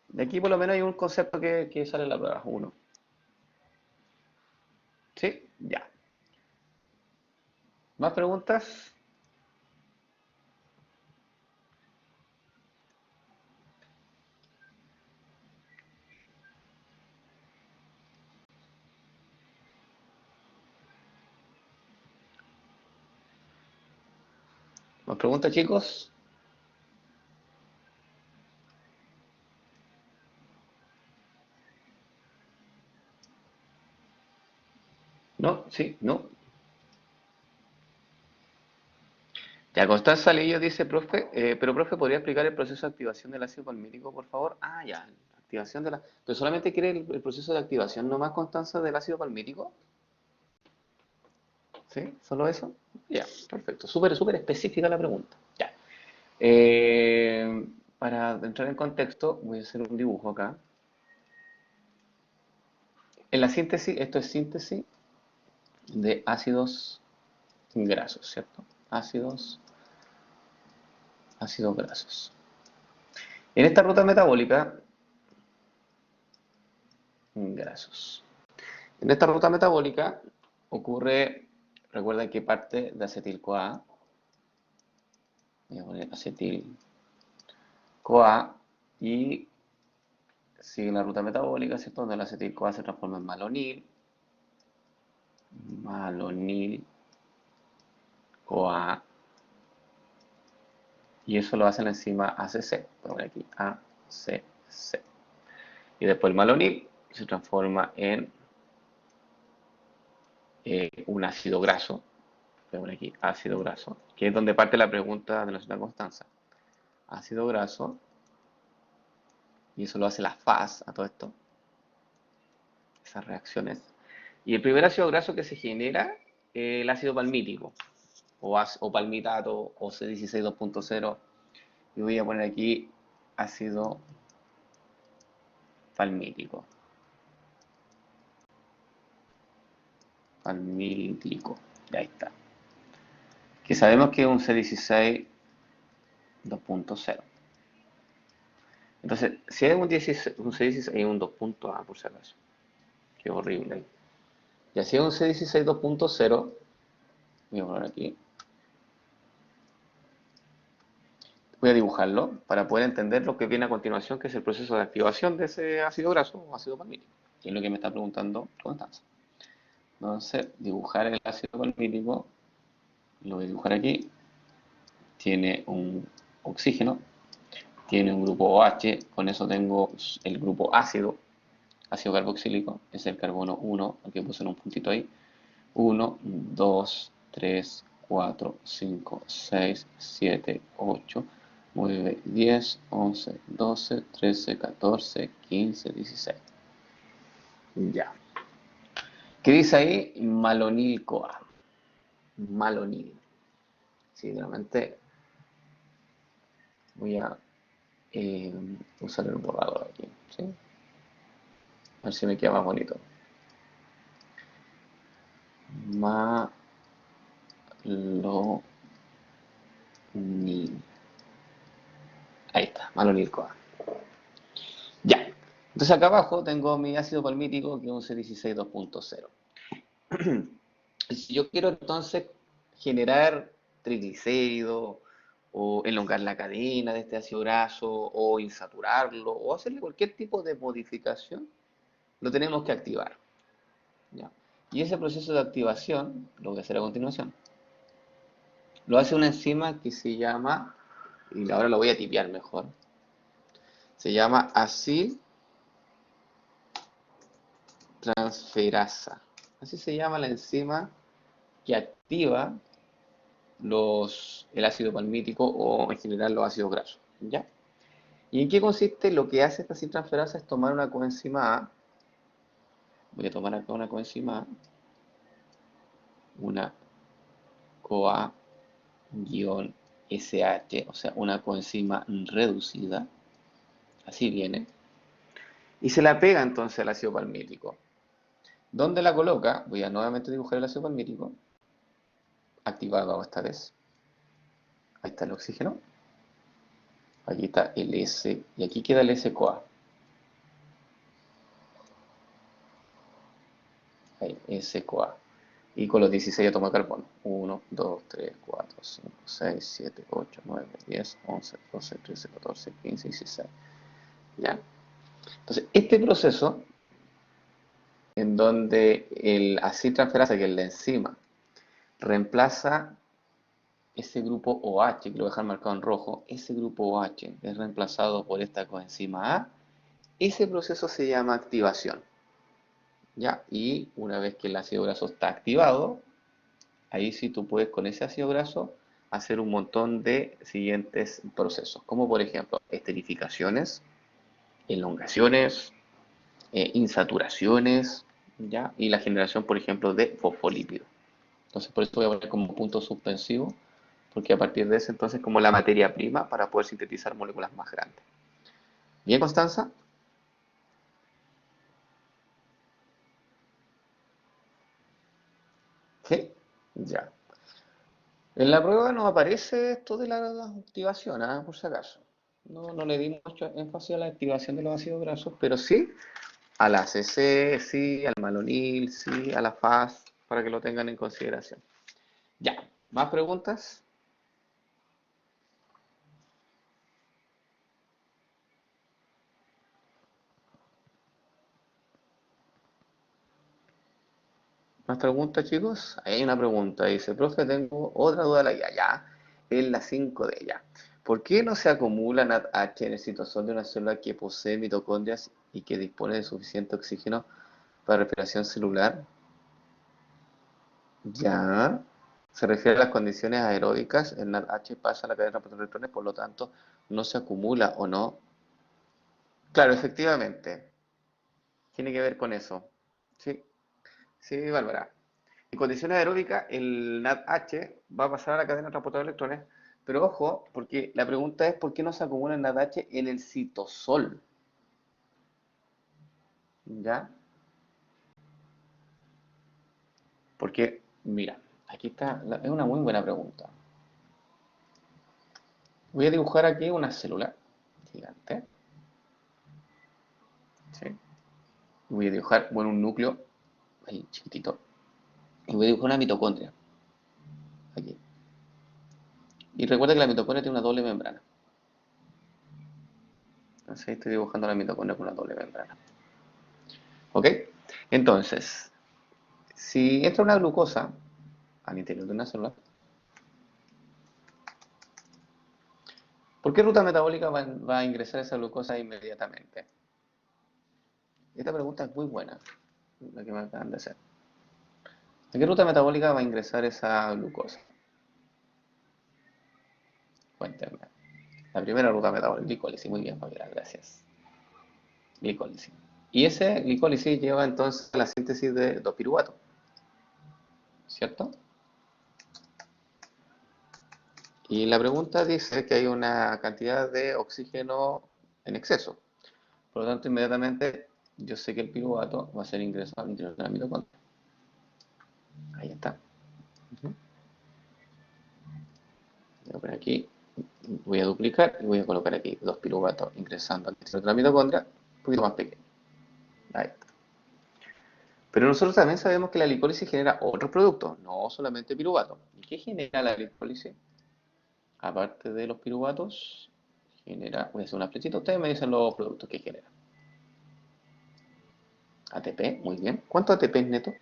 de aquí por lo menos hay un concepto que sale en la prueba. Uno. ¿Sí? Ya. ¿Más preguntas? ¿Más preguntas, chicos? ¿No? ¿Sí? ¿No? Ya, Constanza Lillo dice, profe, pero profe, ¿podría explicar el proceso de activación del ácido palmítico, por favor? Ah, ya, activación de la... ¿Pero solamente quiere el proceso de activación nomás, Constanza, del ácido palmítico? ¿Sí? ¿Solo eso? Ya, perfecto. Súper, súper específica la pregunta. Ya. Para entrar en contexto, voy a hacer un dibujo acá. En la síntesis, esto es síntesis de ácidos grasos, ¿cierto? Ácidos grasos. En esta ruta metabólica, grasos. En esta ruta metabólica ocurre, recuerden que parte de acetil-CoA, voy a poner acetil-CoA y sigue la ruta metabólica, ¿cierto? Donde el acetil-CoA se transforma en malonil-CoA, y eso lo hace la enzima ACC, voy a poner aquí ACC. Y después el malonil se transforma en un ácido graso, voy a poner aquí ácido graso, que es donde parte la pregunta de la señora Constanza. ácido graso, y eso lo hace la faz a todo esto, esas reacciones. Y el primer ácido graso que se genera es el ácido palmítico, o palmitato, o C16 2.0. Y voy a poner aquí ácido palmítico. Palmítico, ahí está. Que sabemos que es un C16 2.0. Entonces, si hay un C16, hay un 2.A por si acaso. Qué horrible. Y así es un C16 2.0. Voy a poner aquí. Voy a dibujarlo para poder entender lo que viene a continuación, que es el proceso de activación de ese ácido graso o ácido palmítico, que es lo que me está preguntando Constanza. Entonces, dibujar el ácido palmítico, lo voy a dibujar aquí. Tiene un oxígeno, tiene un grupo OH, con eso tengo el grupo ácido carboxílico, es el carbono 1, aquí puse un puntito ahí. 1, 2, 3, 4, 5, 6, 7, 8, 9, 10, 11, 12, 13, 14, 15, 16. Ya. ¿Qué dice ahí? Malonil-CoA. Malonil. Sí, realmente voy a usar el borrador aquí. ¿Sí? A ver si me queda más bonito. Malonil. Ahí está, malonil-CoA. Ya. Entonces acá abajo tengo mi ácido palmítico que es un C16 2.0. Y si yo quiero entonces generar triglicéridos o elongar la cadena de este ácido graso o insaturarlo o hacerle cualquier tipo de modificación, lo tenemos que activar. ¿Ya? Y ese proceso de activación, lo voy a hacer a continuación, lo hace una enzima que se llama, y ahora lo voy a tipear mejor, se llama aciltransferasa. Así se llama la enzima que activa el ácido palmítico o en general los ácidos grasos. ¿Ya? ¿Y en qué consiste? Lo que hace esta aciltransferasa es tomar una coenzima A. Voy a tomar acá una coenzima A, una CoA-SH, o sea, una coenzima reducida. Así viene. Y se la pega entonces al ácido palmítico. ¿Dónde la coloca? Voy a nuevamente dibujar el ácido palmítico, activado esta vez. Ahí está el oxígeno. Aquí está el S, y aquí queda el S-CoA. Ahí, S-CoA. Y con los 16 átomos de carbono. 1, 2, 3, 4, 5, 6, 7, 8, 9, 10, 11, 12, 13, 14, 15, 16. ¿Ya? Entonces, este proceso, en donde el aciltransferasa, que es la enzima, reemplaza ese grupo OH, que lo voy a dejar marcado en rojo, ese grupo OH es reemplazado por esta coenzima A, ese proceso se llama activación. ¿Ya? Y una vez que el ácido graso está activado, ahí sí tú puedes con ese ácido graso hacer un montón de siguientes procesos, como por ejemplo esterificaciones, elongaciones, insaturaciones, ¿ya? Y la generación, por ejemplo, de fosfolípidos. Entonces, por eso voy a poner como punto suspensivo, porque a partir de ese entonces como la materia prima para poder sintetizar moléculas más grandes. ¿Bien, Constanza? Sí, ya. En la prueba no aparece esto de la activación, por si acaso. No le di mucho énfasis a la activación de los ácidos grasos, pero sí a la CC, sí, al malonil, sí, a la FAS, para que lo tengan en consideración. Ya, ¿más preguntas? ¿Más preguntas, chicos? Ahí hay una pregunta, dice, profe, tengo otra duda de la guía, ya, es la 5 de ella. ¿Por qué no se acumula NADH en el citosol de una célula que posee mitocondrias y que dispone de suficiente oxígeno para respiración celular? Ya, se refiere a las condiciones aeróbicas, el NADH pasa a la cadena de electrones, por lo tanto, no se acumula o no. Claro, efectivamente, tiene que ver con eso. Sí, sí, Bárbara. En condiciones aeróbicas, el NADH va a pasar a la cadena transportadora de electrones, pero ojo, porque la pregunta es ¿por qué no se acumula el NADH en el citosol? ¿Ya? Porque, mira, aquí está, es una muy buena pregunta. Voy a dibujar aquí una célula gigante, ¿sí? Voy a dibujar, bueno, un núcleo ahí chiquitito, y voy a dibujar una mitocondria, aquí. Y recuerda que la mitocondria tiene una doble membrana. Entonces ahí estoy dibujando la mitocondria con una doble membrana. ¿Ok? Entonces, si entra una glucosa al interior de una célula, ¿por qué ruta metabólica va a ingresar esa glucosa inmediatamente? Esta pregunta es muy buena, la que me acaban de hacer. ¿En qué ruta metabólica va a ingresar esa glucosa? Cuéntenme. La primera ruta metabólica, glicólisis. Muy bien, Fabiola, gracias. Glicólisis. Y ese glicólisis lleva entonces a la síntesis de 2-piruvato, ¿cierto? Y la pregunta dice que hay una cantidad de oxígeno en exceso. Por lo tanto, inmediatamente yo sé que el piruvato va a ser ingresado al interior de la mitocondria. Ahí está. Voy a poner aquí, voy a duplicar y voy a colocar aquí 2-piruvato ingresando al interior de la mitocondria, un poquito más pequeño. Ahí está. Pero nosotros también sabemos que la glicólisis genera otros productos, no solamente piruvato. ¿Y qué genera la glicólisis? Aparte de los piruvatos, genera, voy a hacer una flechita, ustedes me dicen los productos que genera. ATP, muy bien. ¿Cuánto ATP es neto?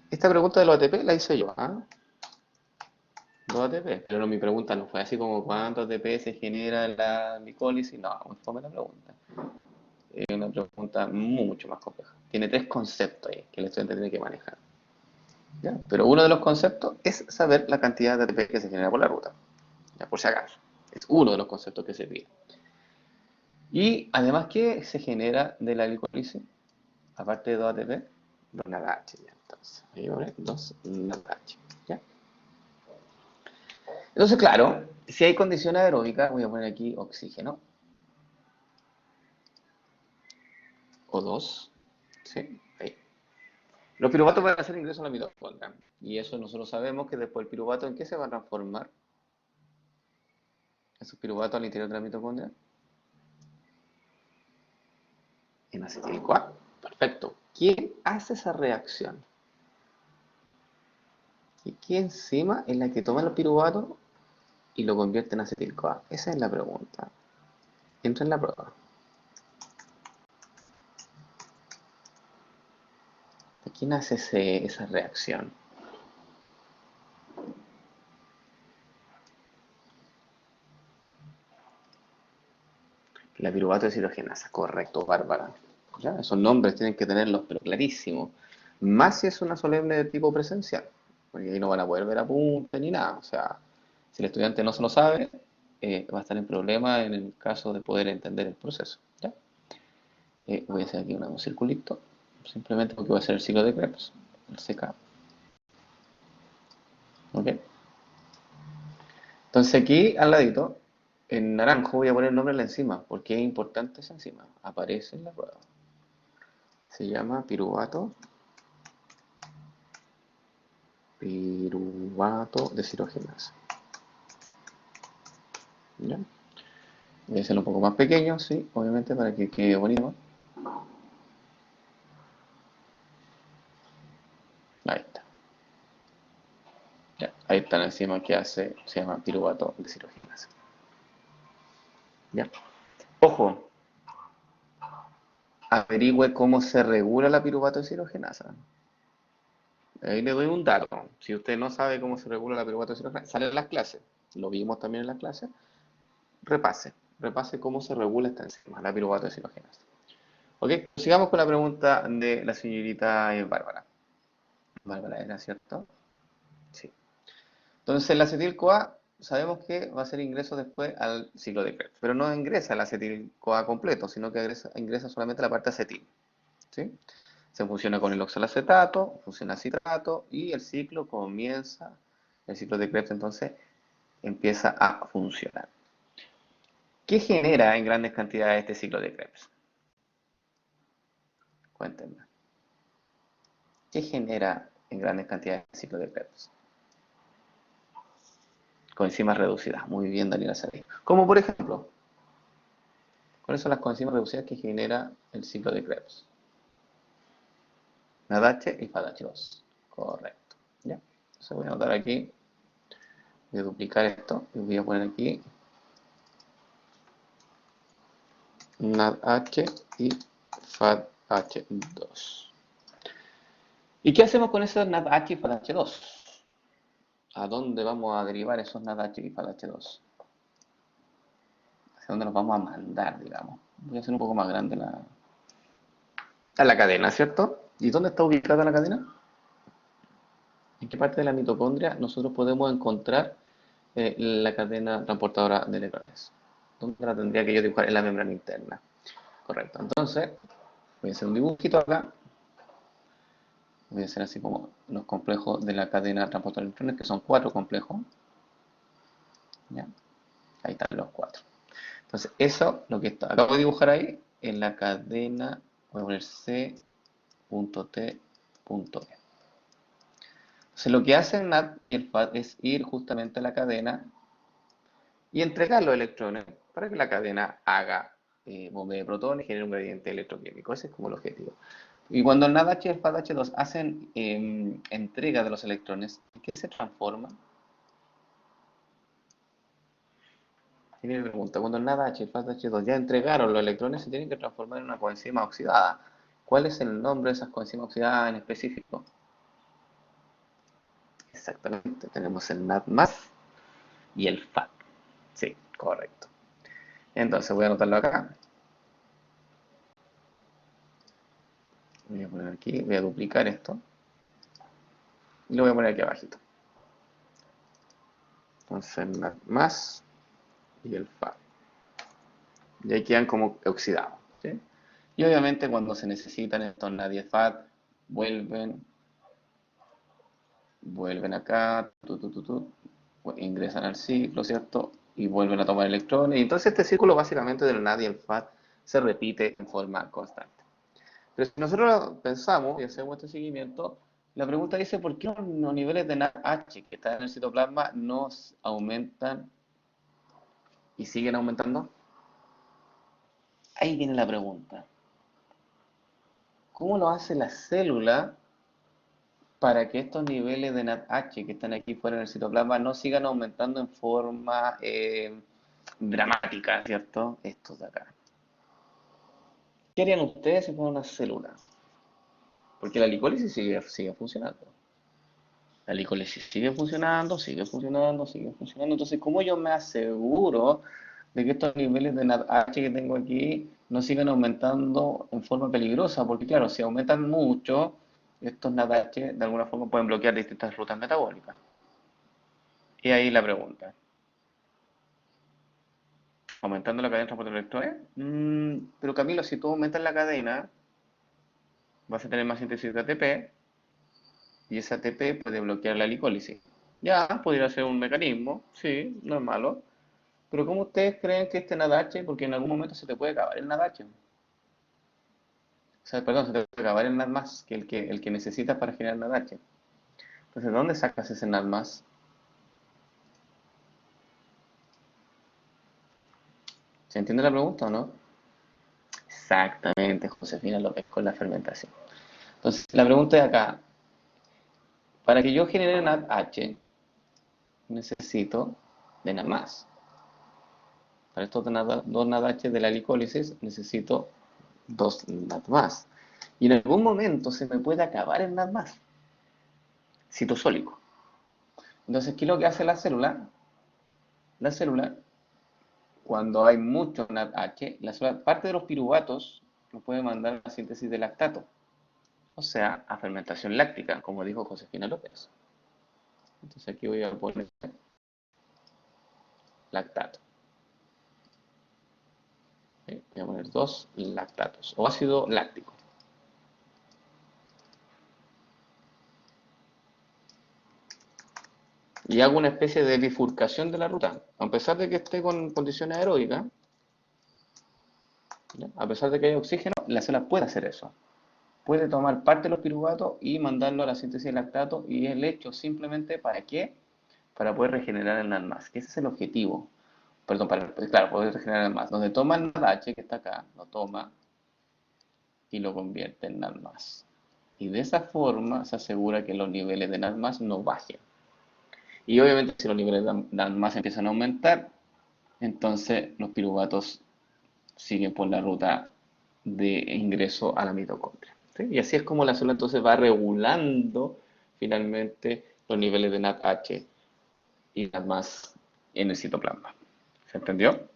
Esta pregunta de los ATP la hice yo, ¿ah? Los ATP, pero no, mi pregunta no fue así como cuánto ATP se genera en la glicólisis, no, muy fome la pregunta. Es una pregunta mucho más compleja. Tiene tres conceptos ahí que el estudiante tiene que manejar. ¿Ya? Pero uno de los conceptos es saber la cantidad de ATP que se genera por la ruta, ya, por si acaso. Es uno de los conceptos que se pide. Y además, ¿qué se genera de la glicólisis? Aparte de 2 ATP, 2 NADH. Ya. Entonces, ahí voy a poner 2 NADH. ¿Ya? Entonces, claro, si hay condiciones aeróbicas, voy a poner aquí oxígeno. O2. ¿Sí? Ahí. Los piruvatos van a hacer ingreso a la mitocondria. Y eso nosotros sabemos que después el piruvato, ¿en qué se va a transformar? Esos piruvatos al interior de la mitocondria. En acetil-CoA. Perfecto. ¿Quién hace esa reacción? ¿Y qué enzima es la que toma los piruvatos y lo convierte en acetil-CoA? Esa es la pregunta. Entra en la prueba. ¿Quién hace esa reacción? La piruvato deshidrogenasa. Correcto, Bárbara. ¿Ya? Esos nombres tienen que tenerlos, pero clarísimos. Más si es una solemne de tipo presencial, porque ahí no van a poder ver apuntes ni nada. O sea, si el estudiante no se lo sabe, va a estar en problema en el caso de poder entender el proceso. ¿Ya? Voy a hacer aquí un circulito, simplemente porque voy a hacer el ciclo de Krebs, el CK. ¿Ok? Entonces aquí al ladito, en naranjo, voy a poner el nombre de la enzima, porque es importante esa enzima. Aparece en la prueba. Se llama piruvato deshidrogenasa. ¿Ya? Voy a hacerlo un poco más pequeño, sí, obviamente para que quede bonito. Ahí está. Ya, ahí está la enzima que hace, se llama piruvato deshidrogenasa. ¿Ya? Ojo, averigüe cómo se regula la piruvato deshidrogenasa. Ahí le doy un dato. Si usted no sabe cómo se regula la piruvato deshidrogenasa, sale en las clases. Lo vimos también en las clases. Repase. Repase cómo se regula esta enzima, la piruvato deshidrogenasa. Ok, sigamos con la pregunta de la señorita Bárbara. Bárbara, ¿era cierto? Sí. Entonces, el acetil-CoA sabemos que va a hacer ingreso después al ciclo de Krebs, pero no ingresa el acetil-CoA completo, sino que ingresa solamente la parte acetil. ¿Sí? Se fusiona con el oxalacetato, fusiona citrato y el ciclo comienza, el ciclo de Krebs entonces empieza a funcionar. ¿Qué genera en grandes cantidades este ciclo de Krebs? Cuéntenme. ¿Qué genera en grandes cantidades el ciclo de Krebs? Coenzimas reducidas. Muy bien, Daniela Saray. Como por ejemplo, ¿cuáles son las coenzimas reducidas que genera el ciclo de Krebs? NADH y FADH2. Correcto. ¿Ya? Entonces voy a anotar aquí, voy a duplicar esto y voy a poner aquí NADH y FADH2. ¿Y qué hacemos con esos NADH y FADH2? ¿A dónde vamos a derivar esos NADH y FADH2? ¿Hacia dónde los vamos a mandar, digamos? Voy a hacer un poco más grande la cadena, ¿cierto? ¿Y dónde está ubicada la cadena? ¿En qué parte de la mitocondria nosotros podemos encontrar la cadena transportadora de electrones? ¿Dónde la tendría que yo dibujar? En la membrana interna. Correcto. Entonces, voy a hacer un dibujito acá. Voy a hacer así como los complejos de la cadena transportadora de electrones, que son 4 complejos. ¿Ya? Ahí están los 4. Entonces, eso, lo que acabo de dibujar ahí, en la cadena, voy a poner C.T.E. Entonces, lo que hace el NAT y el FAT es ir justamente a la cadena y entregar los electrones para que la cadena haga bombeo de protones y genere un gradiente electroquímico. Ese es como el objetivo. Y cuando el NADH y el FADH2 hacen entrega de los electrones, ¿en qué se transforma? Tiene mi pregunta. Cuando el NADH y el FADH2 ya entregaron los electrones, se tienen que transformar en una coenzima oxidada. ¿Cuál es el nombre de esas coenzimas oxidadas en específico? Exactamente, tenemos el NAD+, y el FAD. Sí, correcto. Entonces voy a anotarlo acá. Voy a poner aquí, voy a duplicar esto. Y lo voy a poner aquí abajito. Entonces el NAD+, y el FAD. Y ahí quedan como oxidados. ¿Sí? Y obviamente cuando se necesitan estos NAD y el FAD, vuelven acá, ingresan al ciclo, ¿cierto? Y vuelven a tomar electrones. Y entonces este círculo básicamente del NAD y el FAD se repite en forma constante. Pero si nosotros pensamos y hacemos este seguimiento, la pregunta dice, ¿por qué los niveles de NADH que están en el citoplasma no aumentan y siguen aumentando? Ahí viene la pregunta. ¿Cómo lo hace la célula para que estos niveles de NADH que están aquí fuera en el citoplasma no sigan aumentando en forma dramática, ¿cierto? Estos de acá. ¿Qué harían ustedes si fueran una célula? Porque la glicólisis sigue funcionando. La glicólisis sigue funcionando, sigue funcionando, sigue funcionando. Entonces, ¿cómo yo me aseguro de que estos niveles de NADH que tengo aquí no sigan aumentando en forma peligrosa? Porque claro, si aumentan mucho, estos NADH de alguna forma pueden bloquear distintas rutas metabólicas. Y ahí la pregunta. ¿Aumentando la cadena de transporte de electrones? Pero Camilo, si tú aumentas la cadena, vas a tener más síntesis de ATP y ese ATP puede bloquear la glicólisis. Ya, podría ser un mecanismo, sí, no es malo. Pero ¿cómo ustedes creen que este NADH, porque en algún momento se te puede acabar el NADH? O sea, perdón, se te puede acabar el NAD+, que el que necesitas para generar NADH. Entonces, ¿de dónde sacas ese NAD+? ¿Se entiende la pregunta o no? Exactamente, Josefina López, con la fermentación. Entonces, la pregunta es acá, para que yo genere NADH, necesito de NAD+. Para estos dos NADH de la glicólisis, necesito dos NAD+. Y en algún momento se me puede acabar el NAD+, citosólico. Entonces, ¿qué es lo que hace la célula? La célula, cuando hay mucho NADH, la célula, parte de los piruvatos nos puede mandar a la síntesis de lactato, o sea, a fermentación láctica, como dijo Josefina López. Entonces aquí voy a poner lactato. ¿Sí? Voy a poner 2 lactatos o ácido láctico. Y hago una especie de bifurcación de la ruta. A pesar de que esté con condiciones aeróbicas, ¿ya? A pesar de que haya oxígeno, la célula puede hacer eso. Puede tomar parte de los piruvatos y mandarlo a la síntesis de lactato, y el hecho simplemente ¿para qué? Para poder regenerar el NADMAS, que ese es el objetivo. Perdón, claro, poder regenerar el NADMAS. Donde toma el NADH, que está acá, lo toma y lo convierte en NADMAS. Y de esa forma se asegura que los niveles de NADMAS no bajen. Y obviamente si los niveles de NADMAS empiezan a aumentar, entonces los piruvatos siguen por la ruta de ingreso a la mitocondria. ¿Sí? Y así es como la célula entonces va regulando finalmente los niveles de NADH y NADMAS en el citoplasma. ¿Se entendió?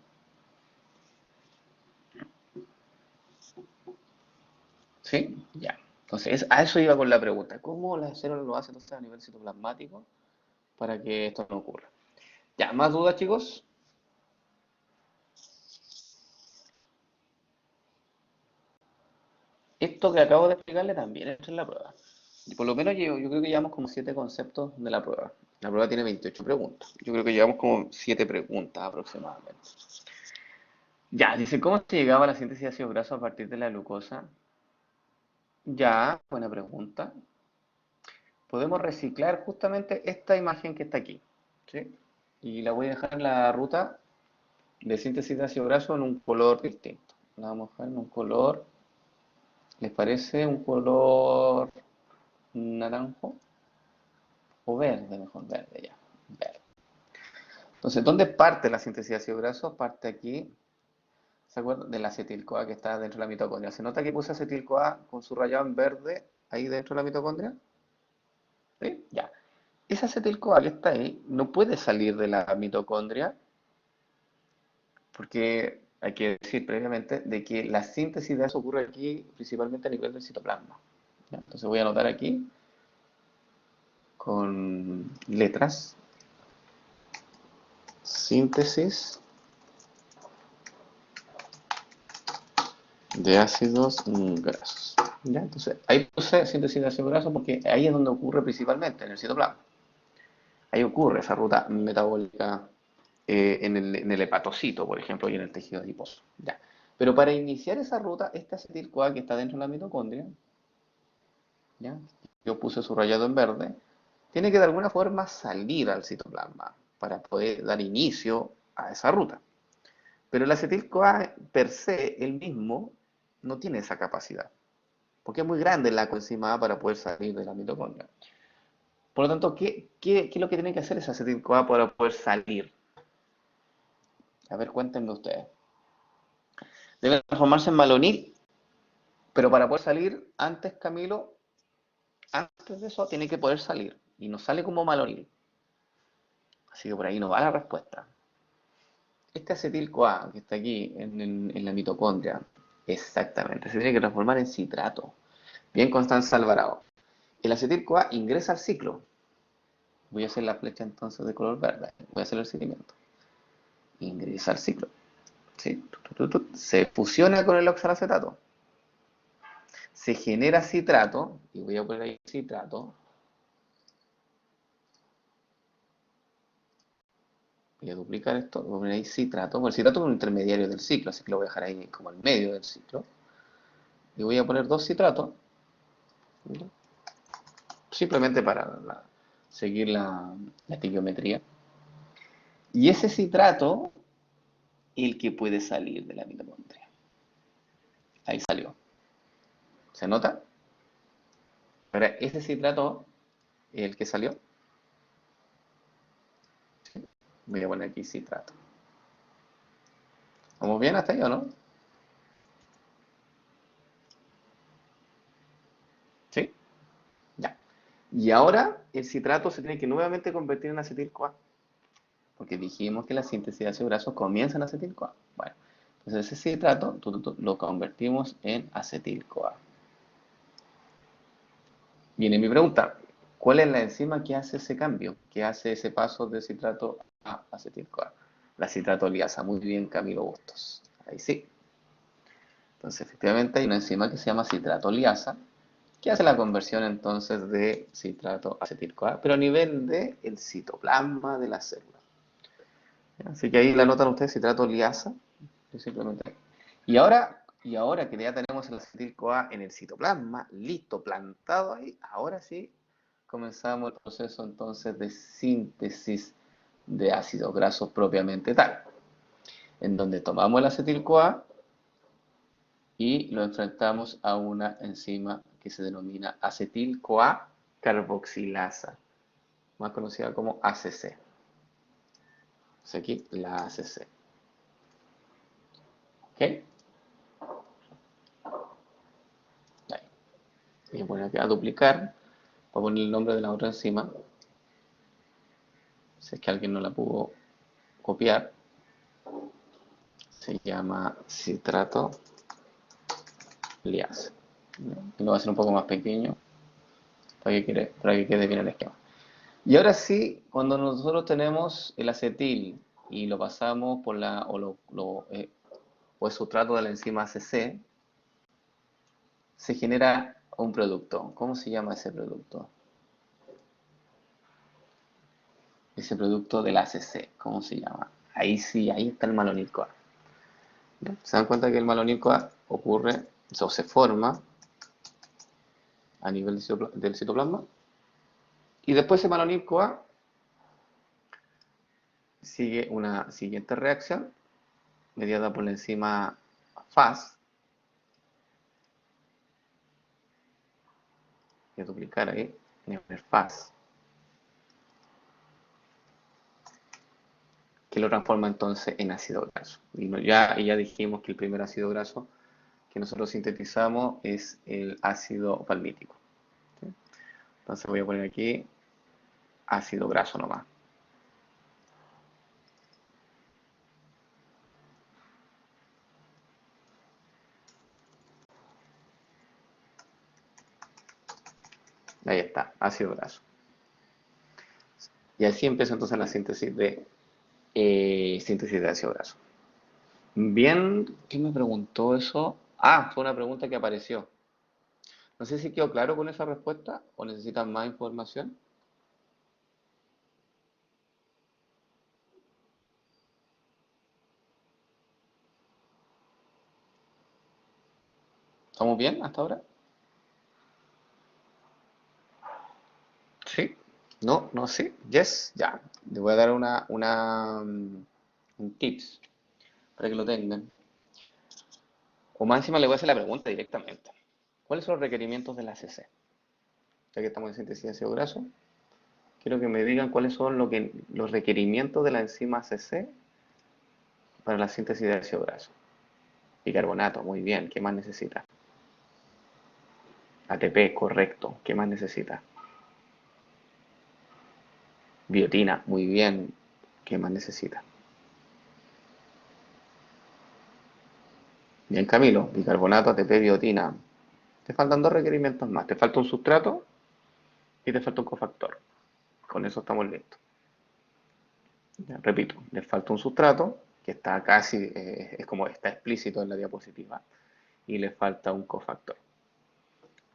¿Sí? Ya. Entonces, a eso iba con la pregunta. ¿Cómo la célula lo hace entonces a nivel citoplasmático para que esto no ocurra? Ya, ¿más dudas, chicos? Esto que acabo de explicarle también entra en la prueba. Y por lo menos yo creo que llevamos como 7 conceptos de la prueba. La prueba tiene 28 preguntas. Yo creo que llevamos como 7 preguntas aproximadamente. Ya, dice, ¿cómo se llegaba a la síntesis de ácido graso a partir de la glucosa? Ya, buena pregunta. Podemos reciclar justamente esta imagen que está aquí, ¿sí? Y la voy a dejar en la ruta de síntesis de ácido graso en un color distinto. La vamos a dejar en un color, ¿les parece un color naranjo? O verde, mejor, verde ya, verde. Entonces, ¿dónde parte la síntesis de ácido graso? Parte aquí, ¿se acuerdan? De la acetil-CoA que está dentro de la mitocondria. ¿Se nota que puse acetil-CoA con su rayado en verde ahí dentro de la mitocondria? ¿Sí? Ya. Esa acetil-CoA que está ahí no puede salir de la mitocondria porque hay que decir previamente de que la síntesis de eso ocurre aquí principalmente a nivel del citoplasma. ¿Ya? Entonces voy a anotar aquí con letras síntesis de ácidos grasos. ¿Ya? Entonces ahí puse síntesis de ácido graso porque ahí es donde ocurre principalmente, en el citoplasma. Ahí ocurre esa ruta metabólica en el hepatocito, por ejemplo, y en el tejido adiposo. ¿Ya? Pero para iniciar esa ruta, este acetil-CoA que está dentro de la mitocondria, ¿ya? Yo puse subrayado en verde, tiene que de alguna forma salir al citoplasma para poder dar inicio a esa ruta. Pero el acetil-CoA per se, el mismo, no tiene esa capacidad, porque es muy grande la coenzima A para poder salir de la mitocondria. Por lo tanto, ¿qué es lo que tiene que hacer ese acetil-CoA para poder salir? A ver, cuéntenme ustedes. Debe transformarse en malonil, pero para poder salir, antes Camilo, antes de eso, tiene que poder salir. Y no sale como malonil. Así que por ahí no va la respuesta. Este acetil-CoA que está aquí en la mitocondria, exactamente, se tiene que transformar en citrato. Bien, Constanza Alvarado. El acetil-CoA ingresa al ciclo. Voy a hacer la flecha entonces de color verde. Voy a hacer el seguimiento. Ingresa al ciclo. ¿Sí? Se fusiona con el oxalacetato. Se genera citrato. Y voy a poner ahí citrato. Voy a duplicar esto. Voy a poner ahí citrato. Bueno, el citrato es un intermediario del ciclo. Así que lo voy a dejar ahí como al medio del ciclo. Y voy a poner 2 citratos. Simplemente para seguir la estequiometría. Y ese citrato el que puede salir de la mitocondria. Ahí salió. ¿Se nota? Ahora, ese citrato, el que salió, voy a poner aquí citrato. ¿Vamos bien hasta ahí o no? ¿Sí? Ya. Y ahora el citrato se tiene que nuevamente convertir en acetil-CoA. Porque dijimos que la síntesis de ácido graso comienza en acetil-CoA. Bueno, entonces ese citrato lo convertimos en acetil-CoA. Viene mi pregunta. ¿Cuál es la enzima que hace ese cambio? Que hace ese paso de citrato a acetil-CoA. La citratoliasa. Muy bien, Camilo Bustos. Ahí sí. Entonces, efectivamente, hay una enzima que se llama citratoliasa, que hace la conversión entonces de citrato a acetil-CoA, pero a nivel del citoplasma de la célula. Así que ahí la notan ustedes, citratoliasa, simplemente. Y ahora que ya tenemos el acetil-CoA en el citoplasma, listo, plantado ahí, ahora sí comenzamos el proceso entonces de síntesis de ácidos grasos propiamente tal, en donde tomamos el acetil-CoA y lo enfrentamos a una enzima que se denomina acetil-CoA carboxilasa, más conocida como ACC. Entonces aquí la ACC. ¿Ok? Ahí. Voy a poner aquí a duplicar. Voy a poner el nombre de la otra enzima. Si es que alguien no la pudo copiar. Se llama citrato liasa. Y lo voy a hacer un poco más pequeño para que quede bien el esquema. Y ahora sí, cuando nosotros tenemos el acetil y lo pasamos por o el sustrato de la enzima ACC, se genera un producto. ¿Cómo se llama ese producto? Ese producto del ACC, ¿cómo se llama? Ahí sí, ahí está el malonil-CoA. Se dan cuenta que el malonil-CoA ocurre, o se forma a nivel del citoplasma. Y después ese malonil-CoA sigue una siguiente reacción mediada por la enzima FAS. Voy a duplicar ahí, voy a poner FAS, que lo transforma entonces en ácido graso. Y ya dijimos que el primer ácido graso que nosotros sintetizamos es el ácido palmítico. ¿Sí? Entonces voy a poner aquí ácido graso nomás. Ahí está, ácido graso. Y así empieza entonces la síntesis de ácido graso. Bien, ¿quién me preguntó eso? Ah, fue una pregunta que apareció. No sé si quedó claro con esa respuesta o necesitan más información. ¿Estamos bien hasta ahora? Sí. No, no, sí. Yes, ya. Les voy a dar un tips para que lo tengan. O más encima le voy a hacer la pregunta directamente. ¿Cuáles son los requerimientos de la ACC? Ya que estamos en síntesis de ácido graso, quiero que me digan cuáles son los requerimientos de la enzima ACC para la síntesis de ácido graso. Bicarbonato, muy bien. ¿Qué más necesita? ATP, correcto. ¿Qué más necesita? Biotina, muy bien. ¿Qué más necesita? Bien, Camilo. Bicarbonato, ATP, biotina. Te faltan dos requerimientos más. Te falta un sustrato y te falta un cofactor. Con eso estamos listos. Ya, repito, le falta un sustrato, que está casi, es como está explícito en la diapositiva, y le falta un cofactor.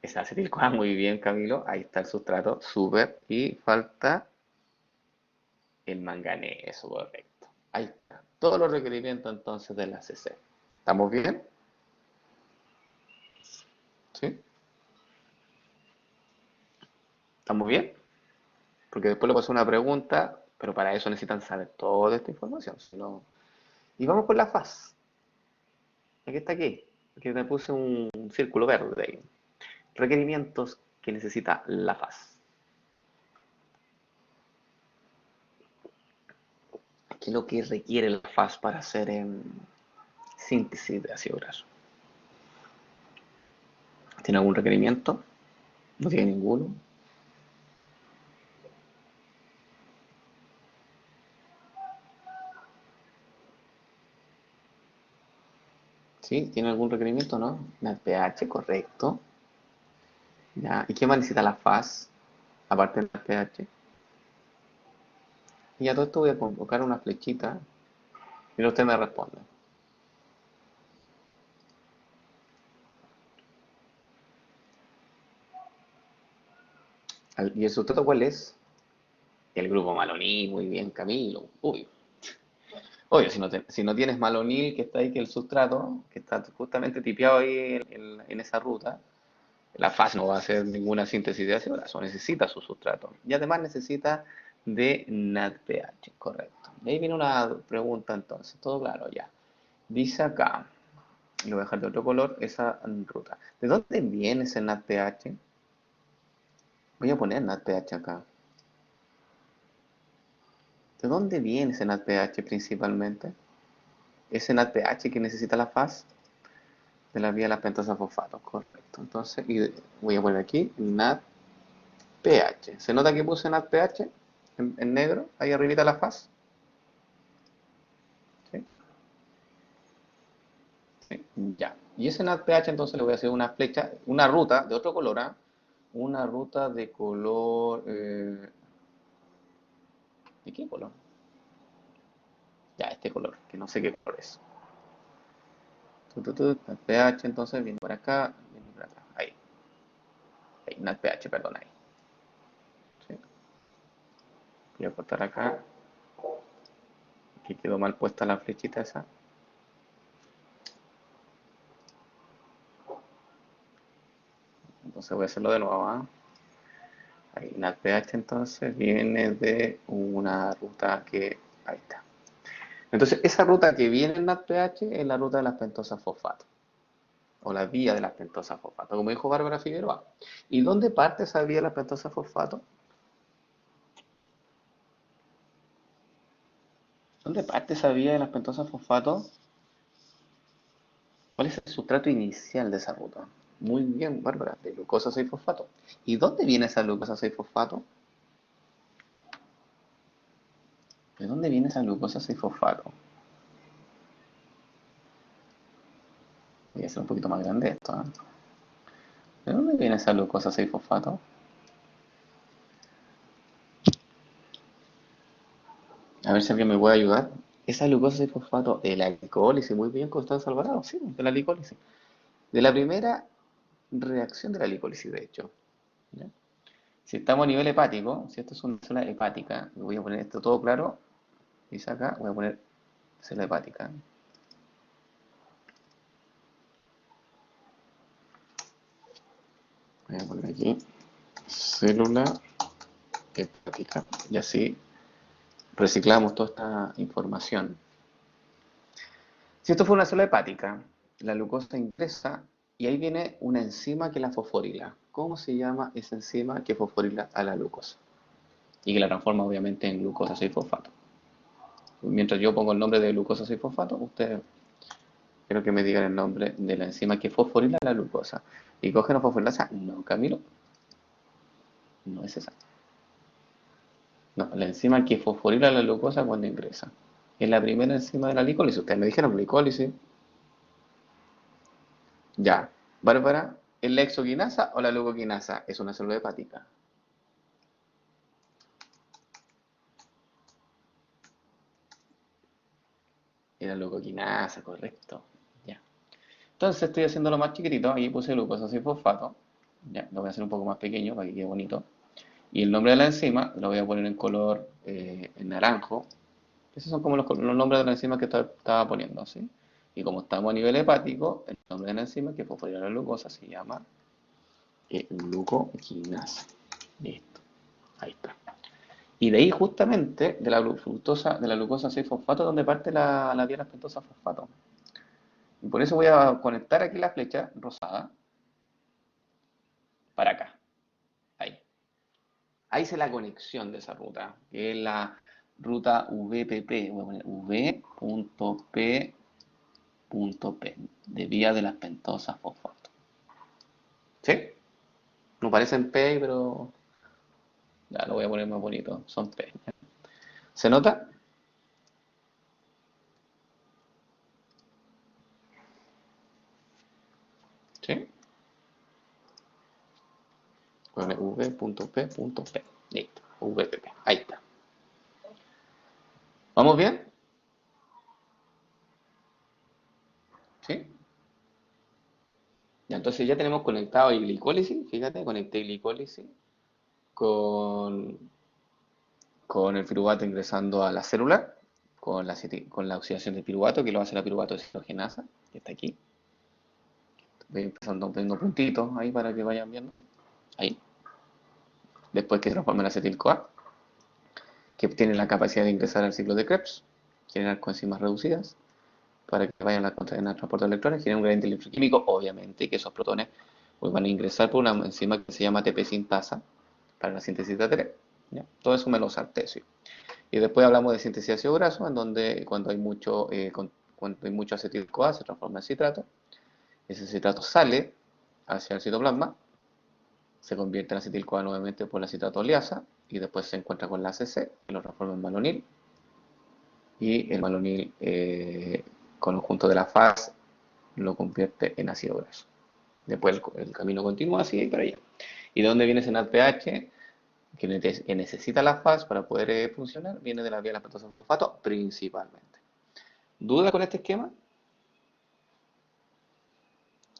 Es acetil-CoA, muy bien, Camilo. Ahí está el sustrato, súper. Y falta el manganeso, correcto. Ahí está. Todos los requerimientos entonces de la CC. ¿Estamos bien? ¿Sí? ¿Estamos bien? Porque después le paso una pregunta, pero para eso necesitan saber toda esta información. Si no... Y vamos con la faz. Aquí está aquí. Aquí me puse un círculo verde ahí. Requerimientos que necesita la faz. ¿Qué es lo que requiere la faz para hacer síntesis de ácido graso? ¿Tiene algún requerimiento? ¿No tiene ninguno? ¿Sí? ¿Tiene algún requerimiento? ¿No? El pH, correcto. ¿Ya? ¿Y qué más necesita la faz? aparte del pH. Y a todo esto voy a colocar una flechita y usted me responde. ¿Y el sustrato cuál es? El grupo malonil, muy bien, Camilo. Uy, obvio, si no tienes malonil que está ahí, que el sustrato, que está justamente tipeado ahí en esa ruta, la faz no va a hacer ninguna síntesis de ácido graso, necesita su sustrato. Y además necesita de NADPH, correcto. Y ahí viene una pregunta entonces, todo claro ya. Dice acá, lo voy a dejar de otro color, esa ruta. ¿De dónde viene ese NADPH? Voy a poner NADPH acá. ¿De dónde viene ese NADPH principalmente? Ese NADPH que necesita la faz de la vía de las pentosas fosfatos, correcto. Entonces, y voy a poner aquí NADPH. ¿Se nota que puse NADPH en negro, ahí arribita la faz? ¿Sí? ¿Sí? Ya. Y ese NADPH entonces le voy a hacer una flecha, una ruta de otro color, ¿ah? Una ruta de color... ¿de qué color? Ya, este color, que no sé qué color es. NADPH entonces viene por acá, viene por acá. Ahí, NADPH, perdón, ahí. ¿Sí? Voy a cortar acá. Aquí quedó mal puesta la flechita esa. Entonces voy a hacerlo de nuevo, ¿ah? Ahí, NADPH entonces viene de una ruta que... Ahí está. Entonces, esa ruta que viene en NADPH es la ruta de las pentosas fosfato, o la vía de las pentosas fosfato, como dijo Bárbara Figueroa. ¿Y dónde parte esa vía de las pentosas fosfato? ¿Dónde parte esa vía de las pentosas fosfato? ¿Cuál es el sustrato inicial de esa ruta? Muy bien, Bárbara, de glucosa 6-fosfato. ¿Y dónde viene esa glucosa 6-fosfato? ¿De dónde viene esa glucosa 6-fosfato? Voy a hacer un poquito más grande esto, ¿eh? ¿De dónde viene esa glucosa 6-fosfato? A ver si alguien me puede ayudar. Esa glucosa 6-fosfato de la glicólisis, muy bien, Constanza Alvarado, sí, de la glicólisis. De la primera reacción de la glicólisis, de hecho. ¿Ya? Si estamos a nivel hepático, si esto es una célula hepática, voy a poner esto todo claro, y acá voy a poner célula hepática. Voy a poner aquí célula hepática. Y así reciclamos toda esta información. Si esto fue una célula hepática, la glucosa ingresa y ahí viene una enzima que la fosforila. ¿Cómo se llama esa enzima que fosforila a la glucosa? Y que la transforma obviamente en glucosa 6-fosfato. Mientras yo pongo el nombre de glucosa 6-fosfato, ustedes quiero que me digan el nombre de la enzima que fosforila la glucosa. ¿Y cogen o fosforilasa? No, Camilo, no es esa. No, la enzima que fosforila la glucosa cuando ingresa. Es la primera enzima de la glicólisis. Ustedes me dijeron glicólisis. Ya. Bárbara, ¿es la exoquinasa o la leucoquinasa? Es una célula hepática. Es la leucoquinasa, correcto. Ya. Entonces estoy haciéndolo más chiquitito. Aquí puse glucosa 6-fosfato. Ya, lo voy a hacer un poco más pequeño para que quede bonito. Y el nombre de la enzima lo voy a poner en color en naranjo. Esos son como los nombres de la enzima que estaba poniendo, ¿sí? Y como estamos a nivel hepático, el nombre de la enzima que fosforila la glucosa se llama glucoquinasa. Listo. Ahí está. Y de ahí justamente, de la fructosa, de la glucosa 6-fosfato, donde parte la vía pentosa fosfato. Y por eso voy a conectar aquí la flecha rosada para acá. Ahí. Ahí hice la conexión de esa ruta, que es la ruta VPP. Voy a poner V.P.P, de vía de las pentosas fosfato. ¿Sí? No parecen P, pero ya lo voy a poner más bonito. Son P. ¿Se nota? ¿Sí? Pone v.p.p. Listo, vpp. Ahí está. ¿Vamos bien? ¿Sí? Ya, entonces ya tenemos conectado el glicólisis. Fíjate, conecté glicólisis con, con el piruvato ingresando a la célula, con la oxidación del piruvato, que lo hace la piruvato deshidrogenasa, que está aquí. Voy empezando poniendo puntitos ahí para que vayan viendo. Ahí. Después que se transforma en acetil-CoA, que tiene la capacidad de ingresar al ciclo de Krebs, generar coenzimas reducidas, para que vayan a la cadena de transporte de electrones, genera un gradiente electroquímico, obviamente, y que esos protones pues, van a ingresar por una enzima que se llama ATP sintasa para la síntesis de ATP. ¿Ya? Todo eso me lo salté, sí. Y después hablamos de síntesis de ácido graso, en donde cuando hay mucho acetil-CoA se transforma en citrato. Ese citrato sale hacia el citoplasma, se convierte en acetil-CoA nuevamente por la citratoliasa y después se encuentra con la ACC y lo transforma en malonil. Y el malonil con el conjunto de la faz lo convierte en ácido graso. Después el camino continúa así y para allá. ¿Y de dónde viene ese NADPH? Que necesita la faz para poder funcionar, viene de la vía lactosa fosfato principalmente. ¿Duda con este esquema?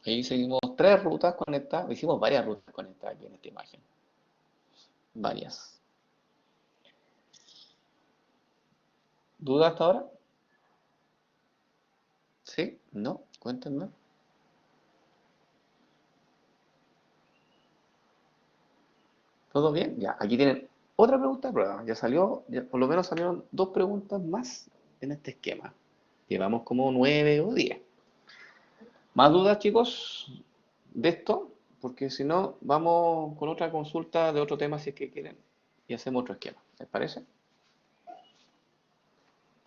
Ahí seguimos 3 rutas conectadas, hicimos varias rutas conectadas aquí en esta imagen. Varias. ¿Duda hasta ahora? ¿Sí? ¿No? Cuéntenme. ¿Todo bien? Ya, aquí tienen otra pregunta de prueba. Ya salió, ya por lo menos salieron 2 preguntas más en este esquema. Llevamos como 9 o 10. ¿Más dudas, chicos, de esto? Porque si no, vamos con otra consulta de otro tema si es que quieren y hacemos otro esquema. ¿Les parece?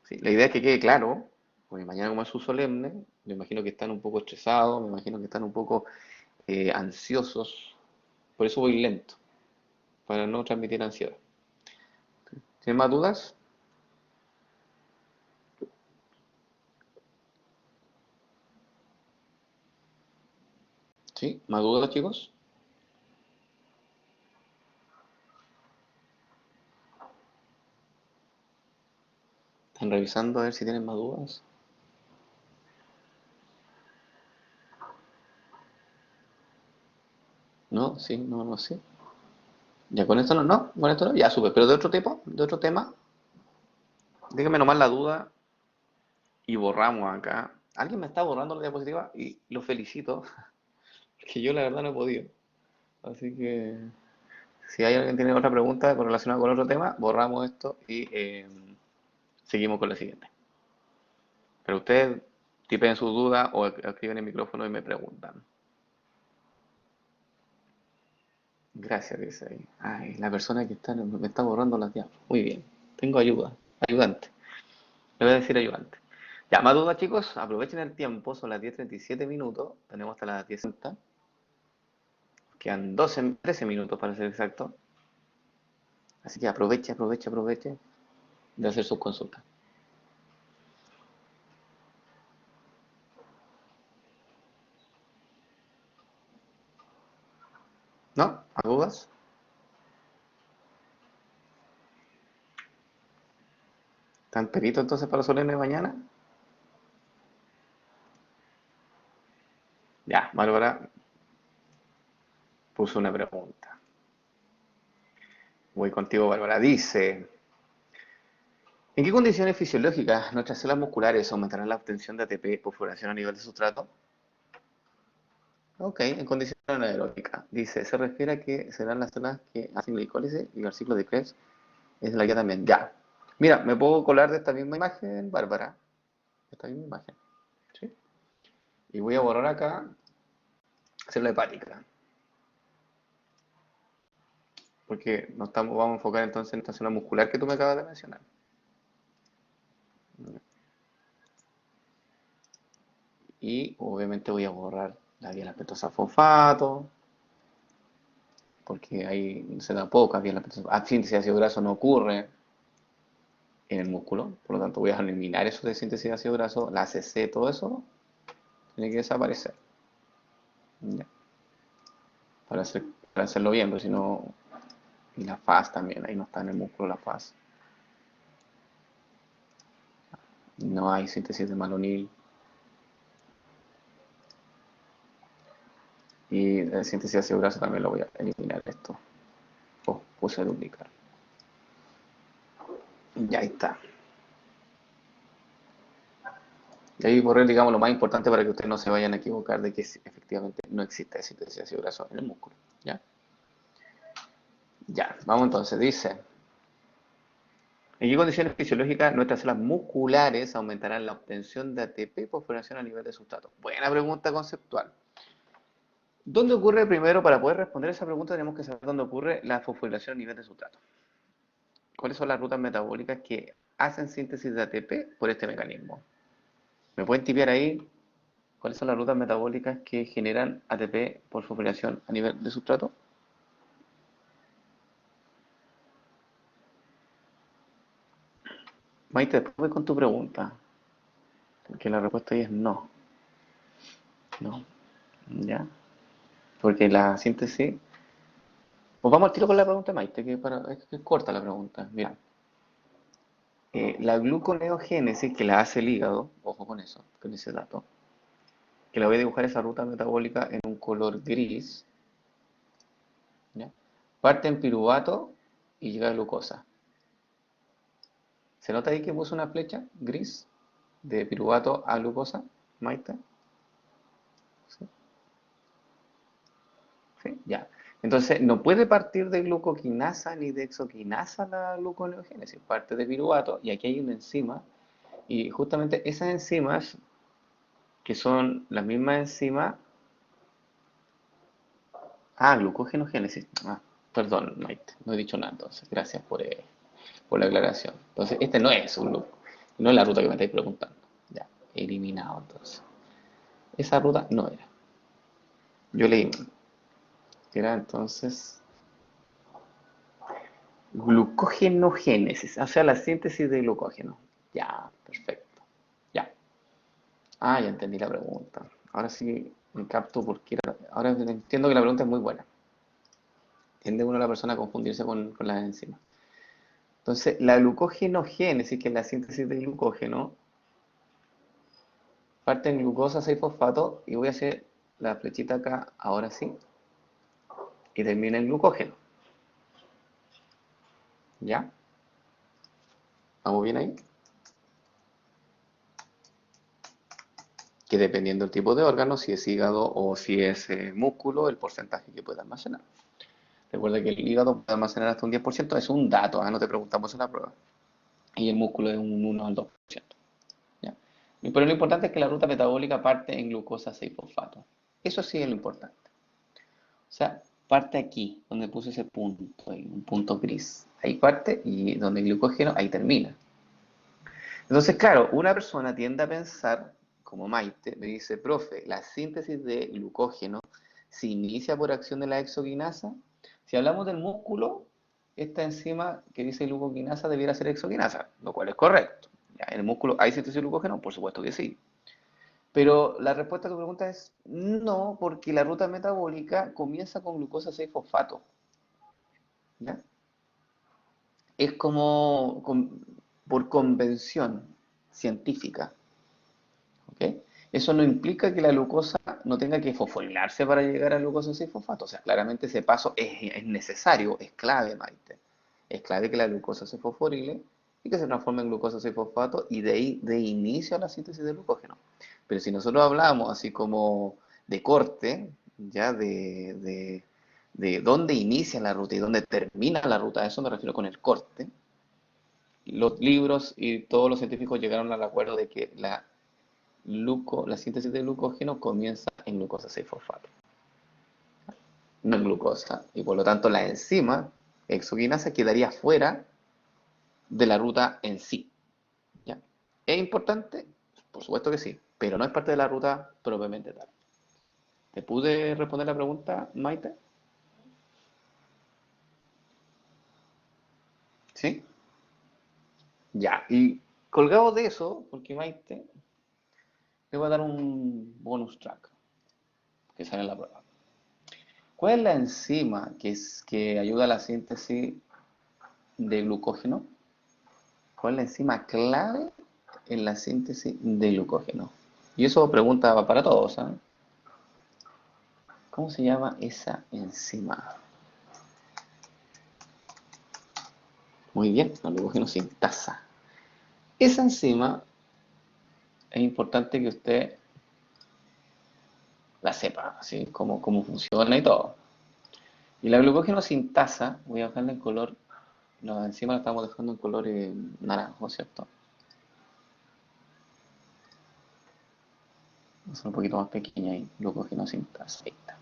Sí, la idea es que quede claro, porque mañana como es su solemne, me imagino que están un poco estresados, me imagino que están un poco ansiosos, por eso voy lento, para no transmitir ansiedad. ¿Tienen más dudas? ¿Sí? ¿Más dudas, chicos? ¿Están revisando a ver si tienen más dudas? ¿No? ¿Sí? ¿No? ¿No? ¿Sí? ¿Ya con esto no? ¿No? ¿Con esto no? Ya, súper. ¿Pero de otro tipo? ¿De otro tema? Dígame nomás la duda y borramos acá. Alguien me está borrando la diapositiva y lo felicito, que yo la verdad no he podido. Así que si hay alguien que tiene otra pregunta relacionada con otro tema, borramos esto y seguimos con la siguiente. Pero ustedes tipen sus dudas o escriben el micrófono y me preguntan. Gracias, dice ahí. Ay, la persona que me está borrando las diapositivas. Muy bien. Tengo ayuda. Ayudante. Le voy a decir ayudante. Ya, más dudas, chicos. Aprovechen el tiempo. Son las 10:37 minutos. Tenemos hasta las 10:30. Quedan 13 minutos para ser exacto. Así que aproveche de hacer sus consultas. ¿No? ¿Más dudas? ¿Están peritos entonces para los solemnes de mañana? Ya, Bárbara puso una pregunta. Voy contigo, Bárbara. Dice, ¿en qué condiciones fisiológicas nuestras células musculares aumentarán la obtención de ATP por fluoración a nivel de sustrato? Ok, en condiciones anaeróbicas. Dice, se refiere a que serán las células que hacen glicólisis y el ciclo de Krebs es la guía también. Ya. Mira, me puedo colar de esta misma imagen, Bárbara. Esta misma imagen. ¿Sí? Y voy a borrar acá célula hepática. Porque vamos a enfocar entonces en esta célula muscular que tú me acabas de mencionar. Y obviamente voy a borrar la vía lactosa fosfato, porque ahí se da poca vía lactosa. Síntesis de ácido graso no ocurre en el músculo, por lo tanto voy a eliminar eso de síntesis de ácido graso, la ACC, todo eso tiene que desaparecer. ¿Ya? Para hacer para hacerlo bien, pero si no, y la faz también, ahí no está en el músculo la faz. No hay síntesis de malonil. Y la síntesis de ácido graso también lo voy a eliminar esto. Oh, puse a duplicar. Ya está. Y ahí borré, digamos, lo más importante para que ustedes no se vayan a equivocar de que efectivamente no existe síntesis de ácido graso en el músculo. ¿Ya? Ya, vamos entonces. Dice, ¿en qué condiciones fisiológicas nuestras células musculares aumentarán la obtención de ATP por fosforilación a nivel de sustrato? Buena pregunta conceptual. ¿Dónde ocurre primero? Para poder responder esa pregunta tenemos que saber dónde ocurre la fosforilación a nivel de sustrato. ¿Cuáles son las rutas metabólicas que hacen síntesis de ATP por este mecanismo? ¿Me pueden tipear ahí cuáles son las rutas metabólicas que generan ATP por fosforilación a nivel de sustrato? Maite, después voy con tu pregunta, porque la respuesta ahí es no. No, ¿ya? Porque la síntesis... Pues vamos al tiro con la pregunta de Maite, que es corta la pregunta. Mira, la gluconeogénesis que la hace el hígado, ojo con eso, con ese dato, que la voy a dibujar esa ruta metabólica en un color gris, ¿ya? Parte en piruvato y llega a glucosa. ¿Se nota ahí que puse una flecha gris de piruvato a glucosa, Maite? ¿Sí? ¿Sí? Ya. Entonces, no puede partir de glucoquinasa ni de exoquinasa la gluconeogénesis, parte de piruvato, y aquí hay una enzima, y justamente esas enzimas, que son las mismas enzimas. Ah, glucogenogénesis. Ah, perdón, Maite, no he dicho nada entonces. Gracias por la aclaración. Entonces, este no es un loop, no es la ruta que me estáis preguntando. Ya, eliminado entonces. Esa ruta no era. Yo leí mal. Que era entonces glucogenogénesis, o sea, la síntesis de glucógeno. Ya, perfecto. Ya. Ah, ya entendí la pregunta. Ahora sí me capto porque ahora entiendo que la pregunta es muy buena. Tiende uno a la persona a confundirse con las enzimas. Entonces, la glucogenogénesis, que es la síntesis de glucógeno, parte en glucosa 6-fosfato y voy a hacer la flechita acá, ahora sí, y termina en glucógeno. ¿Ya? ¿Vamos bien ahí? Que dependiendo del tipo de órgano, si es hígado o si es músculo, el porcentaje que puede almacenar. Recuerda que el hígado puede almacenar hasta un 10%, es un dato, no te preguntamos en la prueba. Y el músculo es un 1 al 2%. ¿Ya? Pero lo importante es que la ruta metabólica parte en glucosa 6-fosfato. Eso sí es lo importante. O sea, parte aquí, donde puse ese punto, ahí, un punto gris. Ahí parte y donde el glucógeno, ahí termina. Entonces, claro, una persona tiende a pensar, como Maite, me dice, profe, la síntesis de glucógeno se inicia por acción de la exoquinasa. Si hablamos del músculo, esta enzima que dice glucoquinasa debiera ser exoquinasa, lo cual es correcto. ¿Ya? ¿En el músculo hay síntesis de glucógeno? Por supuesto que sí. Pero la respuesta a tu pregunta es no, porque la ruta metabólica comienza con glucosa 6-fosfato. ¿Ya? Es como por convención científica. ¿Ok? Eso no implica que la glucosa no tenga que fosforilarse para llegar a glucosa 6-fosfato. O sea, claramente ese paso es necesario, es clave, Maite. Es clave que la glucosa se fosforile y que se transforme en glucosa 6-fosfato y de ahí de inicio a la síntesis de glucógeno. Pero si nosotros hablamos así como de corte, ya de dónde inicia la ruta y dónde termina la ruta, a eso me refiero con el corte. Los libros y todos los científicos llegaron al acuerdo de que la síntesis de glucógeno comienza en glucosa 6-fosfato, no en glucosa, y por lo tanto la enzima exoquinasa quedaría fuera de la ruta en sí. ¿Ya? ¿Es importante? Por supuesto que sí, pero no es parte de la ruta propiamente tal. ¿Te pude responder la pregunta, Maite? ¿Sí? Ya, y colgado de eso, porque Maite, le voy a dar un bonus track que sale en la prueba. ¿Cuál es la enzima que ayuda a la síntesis de glucógeno? ¿Cuál es la enzima clave en la síntesis de glucógeno? Y eso pregunta va para todos, ¿sabes? ¿Cómo se llama esa enzima? Muy bien, la glucógeno sintasa. Esa enzima es importante que usted la sepa, ¿sí? Cómo funciona y todo. Y la glucógeno sintasa, voy a darle el color, la enzima la estamos dejando en color naranjo, ¿cierto? Es un poquito más pequeña ahí, glucógeno sintasa. Ahí está.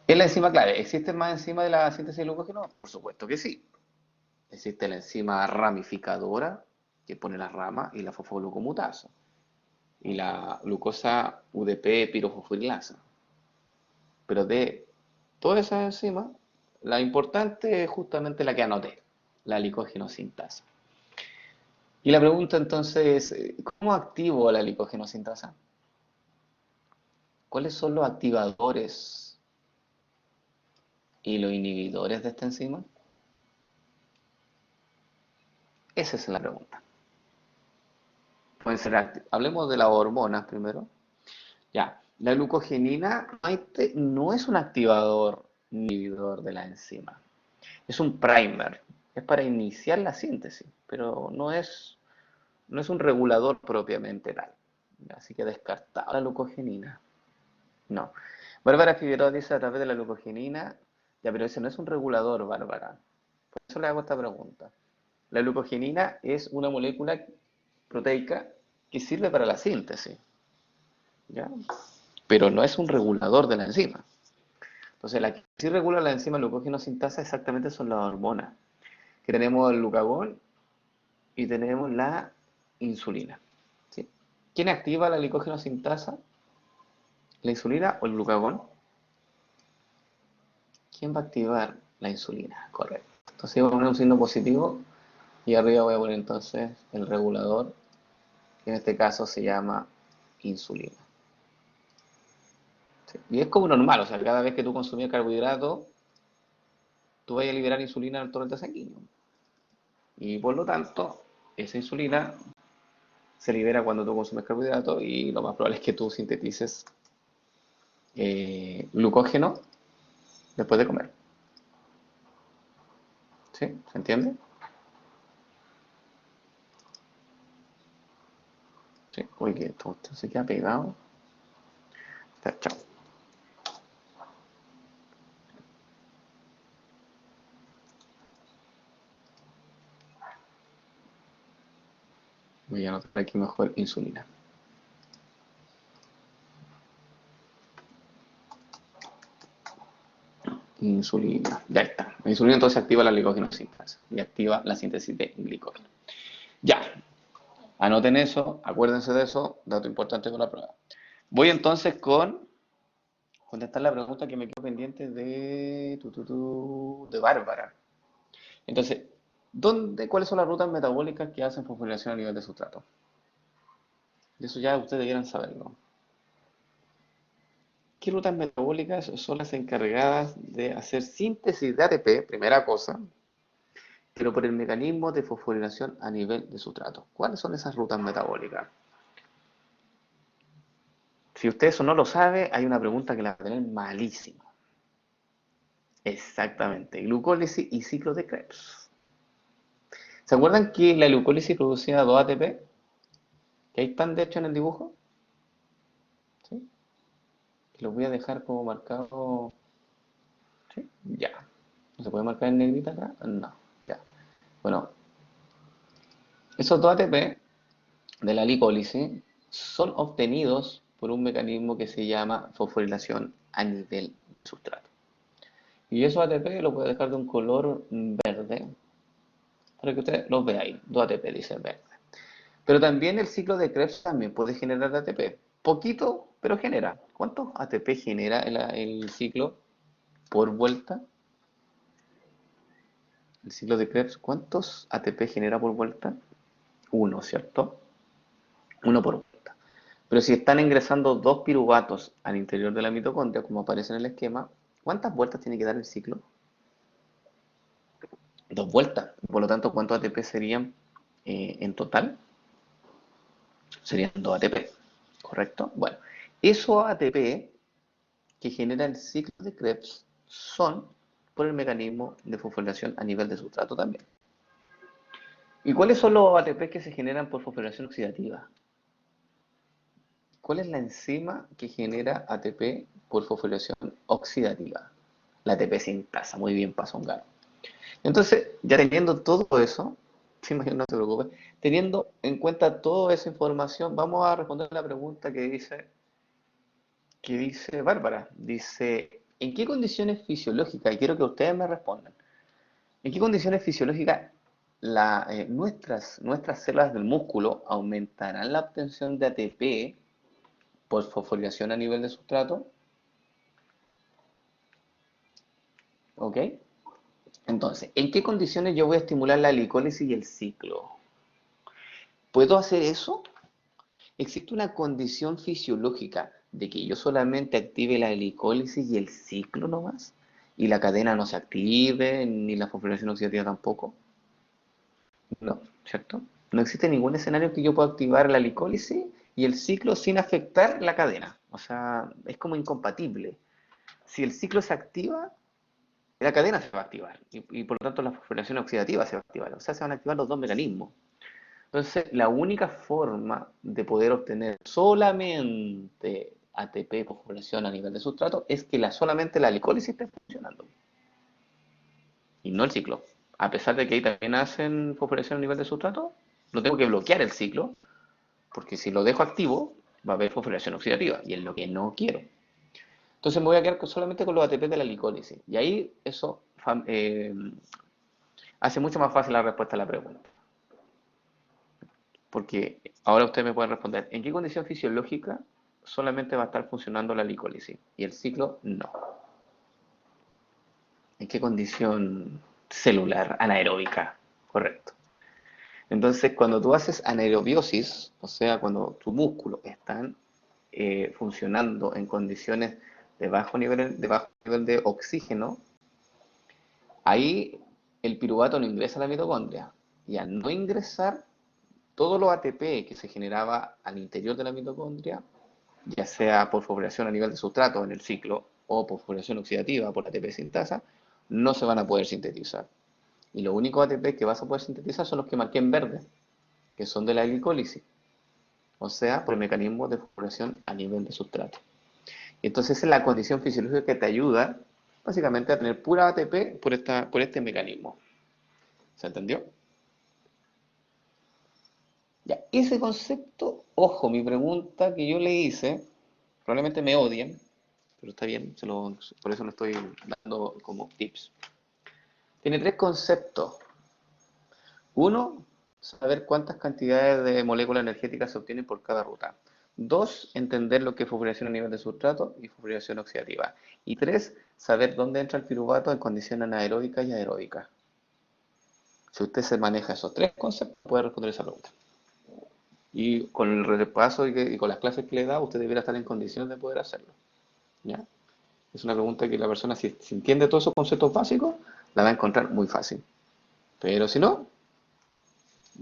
¿Es la enzima clave? ¿Existe más enzima de la síntesis de glucógeno? Por supuesto que sí. Existe la enzima ramificadora, que pone la rama, y la fosfoglucomutasa. Y la glucosa UDP pirofosforilasa. Pero de todas esas enzimas, la importante es justamente la que anoté, la glicogenosinasa. Y la pregunta entonces es, ¿cómo activo la glicogenosinasa? ¿Cuáles son los activadores y los inhibidores de esta enzima? Esa es la pregunta. Pueden ser, hablemos de las hormonas primero. Ya, la glucogenina no es un activador inhibidor de la enzima. Es un primer, es para iniciar la síntesis, pero no es un regulador propiamente tal. Así que descartado la glucogenina. No. Bárbara Figueroa dice a través de la glucogenina, ya, pero ese no es un regulador, Bárbara. Por eso le hago esta pregunta. La glucogenina es una molécula proteica que sirve para la síntesis, ¿ya? Pero no es un regulador de la enzima. Entonces, la que sí regula la enzima glucógeno sintasa exactamente son las hormonas, que tenemos el glucagón y tenemos la insulina. ¿Sí? ¿Quién activa la glicógeno sintasa? ¿La insulina o el glucagón? ¿Quién va a activar la insulina? Correcto. Entonces voy a poner un signo positivo y arriba voy a poner entonces el regulador, que en este caso se llama insulina. ¿Sí? Y es como normal, o sea, cada vez que tú consumías carbohidratos, tú vas a liberar insulina en el torrente sanguíneo. Y por lo tanto, esa insulina se libera cuando tú consumes carbohidratos y lo más probable es que tú sintetices glucógeno después de comer. ¿Sí? ¿Se entiende? Sí. Uy, que esto se queda pegado. Está, chao. Voy a anotar aquí mejor insulina. Insulina, ya está. La insulina entonces activa la glicogenosinasa y activa la síntesis de glicógeno. Ya, anoten eso, acuérdense de eso, dato importante con la prueba. Voy entonces con contestar la pregunta que me quedó pendiente de Bárbara. Entonces, ¿cuáles son las rutas metabólicas que hacen fosforilación a nivel de sustrato? De eso ya ustedes debieran saberlo. ¿Qué rutas metabólicas son las encargadas de hacer síntesis de ATP, primera cosa, pero por el mecanismo de fosforilación a nivel de sustrato? ¿Cuáles son esas rutas metabólicas? Si usted eso no lo sabe, hay una pregunta que la va a tener malísima. Exactamente, glucólisis y ciclo de Krebs. ¿Se acuerdan que la glucólisis producía 2 ATP? Que ahí están de hecho en el dibujo. ¿Sí? Los voy a dejar como marcado. ¿Sí? Ya. ¿No se puede marcar en negrita acá? No. Ya. Bueno, esos 2 ATP de la glicólisis son obtenidos por un mecanismo que se llama fosforilación a nivel de sustrato. Y esos ATP lo voy a dejar de un color verde para que ustedes los vean ahí. 2 ATP dice verde. Pero también el ciclo de Krebs también puede generar ATP. Poquito, pero genera. ¿Cuántos ATP genera el ciclo por vuelta? El ciclo de Krebs, ¿cuántos ATP genera por vuelta? Uno, ¿cierto? Uno por vuelta. Pero si están ingresando 2 piruvatos al interior de la mitocondria, como aparece en el esquema, ¿Cuántas vueltas tiene que dar el ciclo? 2 vueltas. Por lo tanto, ¿cuántos ATP serían en total? Serían 2 ATP, ¿correcto? Bueno, esos ATP que genera el ciclo de Krebs son por el mecanismo de fosforilación a nivel de sustrato también. ¿Y cuáles son los ATP que se generan por fosforilación oxidativa? ¿Cuál es la enzima que genera ATP por fosforilación oxidativa? La ATP sintasa, muy bien, Pasongaro. Entonces, ya teniendo todo eso, no te preocupes, teniendo en cuenta toda esa información, vamos a responder la pregunta que dice Bárbara. Dice, ¿en qué condiciones fisiológicas, y quiero que ustedes me respondan, en qué condiciones fisiológicas nuestras células del músculo aumentarán la obtención de ATP por fosforilación a nivel de sustrato? ¿Ok? Entonces, ¿en qué condiciones yo voy a estimular la glicólisis y el ciclo? ¿Puedo hacer eso? ¿Existe una condición fisiológica de que yo solamente active la glicólisis y el ciclo nomás? ¿Y la cadena no se active, ni la fosforilación oxidativa tampoco? No, ¿cierto? No existe ningún escenario que yo pueda activar la glicólisis y el ciclo sin afectar la cadena. O sea, es como incompatible. Si el ciclo se activa, la cadena se va a activar y por lo tanto la fosforilación oxidativa se va a activar. O sea, se van a activar los dos mecanismos. Entonces, la única forma de poder obtener solamente ATP por fosforilación a nivel de sustrato es que solamente la glicólisis esté funcionando y no el ciclo. A pesar de que ahí también hacen fosforilación a nivel de sustrato, no tengo que bloquear el ciclo, porque si lo dejo activo, va a haber fosforilación oxidativa y es lo que no quiero. Entonces me voy a quedar solamente con los ATP de la glicólisis. Y ahí eso hace mucho más fácil la respuesta a la pregunta. Porque ahora usted me puede responder, ¿en qué condición fisiológica solamente va a estar funcionando la glicólisis y el ciclo no? ¿En qué condición celular anaeróbica? Correcto. Entonces, cuando tú haces anaerobiosis, o sea, cuando tus músculos están funcionando en condiciones de bajo nivel de oxígeno, ahí el piruvato no ingresa a la mitocondria. Y al no ingresar, todos los ATP que se generaba al interior de la mitocondria, ya sea por fosforilación a nivel de sustrato en el ciclo o por fosforilación oxidativa por ATP sintasa, no se van a poder sintetizar. Y los únicos ATP que vas a poder sintetizar son los que marqué en verde, que son de la glicólisis, o sea, por el mecanismo de fosforilación a nivel de sustrato. Y entonces esa es la condición fisiológica que te ayuda básicamente a tener pura ATP por este mecanismo. ¿Se entendió? Ya, ese concepto, ojo, mi pregunta que yo le hice, probablemente me odien, pero está bien, por eso lo estoy dando como tips. Tiene 3 conceptos. Uno, saber cuántas cantidades de moléculas energéticas se obtienen por cada ruta. 2, entender lo que es fosforilación a nivel de sustrato y fosforilación oxidativa. Y 3, saber dónde entra el piruvato en condiciones anaeróbicas y aeróbicas. Si usted se maneja esos 3 conceptos, puede responder esa pregunta. Y con el repaso y con las clases que le da, usted debería estar en condiciones de poder hacerlo. ¿Ya? Es una pregunta que la persona, si entiende todos esos conceptos básicos, la va a encontrar muy fácil. Pero si no,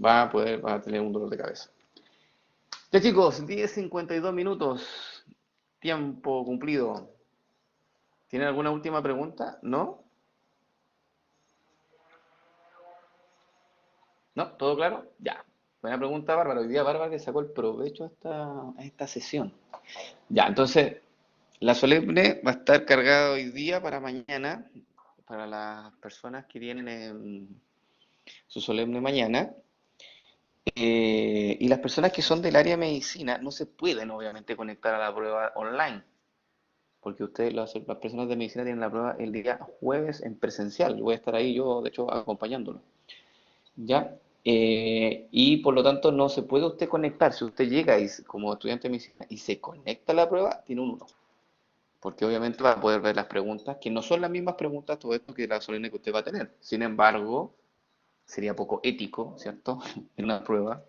va a tener un dolor de cabeza. Ya chicos, 10:52 minutos. Tiempo cumplido. ¿Tienen alguna última pregunta? ¿No? ¿No? ¿Todo claro? Ya. Buena pregunta, Bárbara. Hoy día Bárbara que sacó el provecho a esta sesión. Ya, entonces, la solemne va a estar cargada hoy día para mañana, para las personas que tienen su solemne mañana. Y las personas que son del área de medicina no se pueden, obviamente, conectar a la prueba online, porque ustedes, las personas de medicina, tienen la prueba el día jueves en presencial. Voy a estar ahí yo, de hecho, acompañándolo. ¿Ya? Y por lo tanto, no se puede usted conectar. Si usted llega como estudiante de medicina y se conecta a la prueba, tiene un 1. Porque obviamente va a poder ver las preguntas, que no son las mismas preguntas, todo esto que la solemne que usted va a tener. Sin embargo, sería poco ético, ¿cierto? En una prueba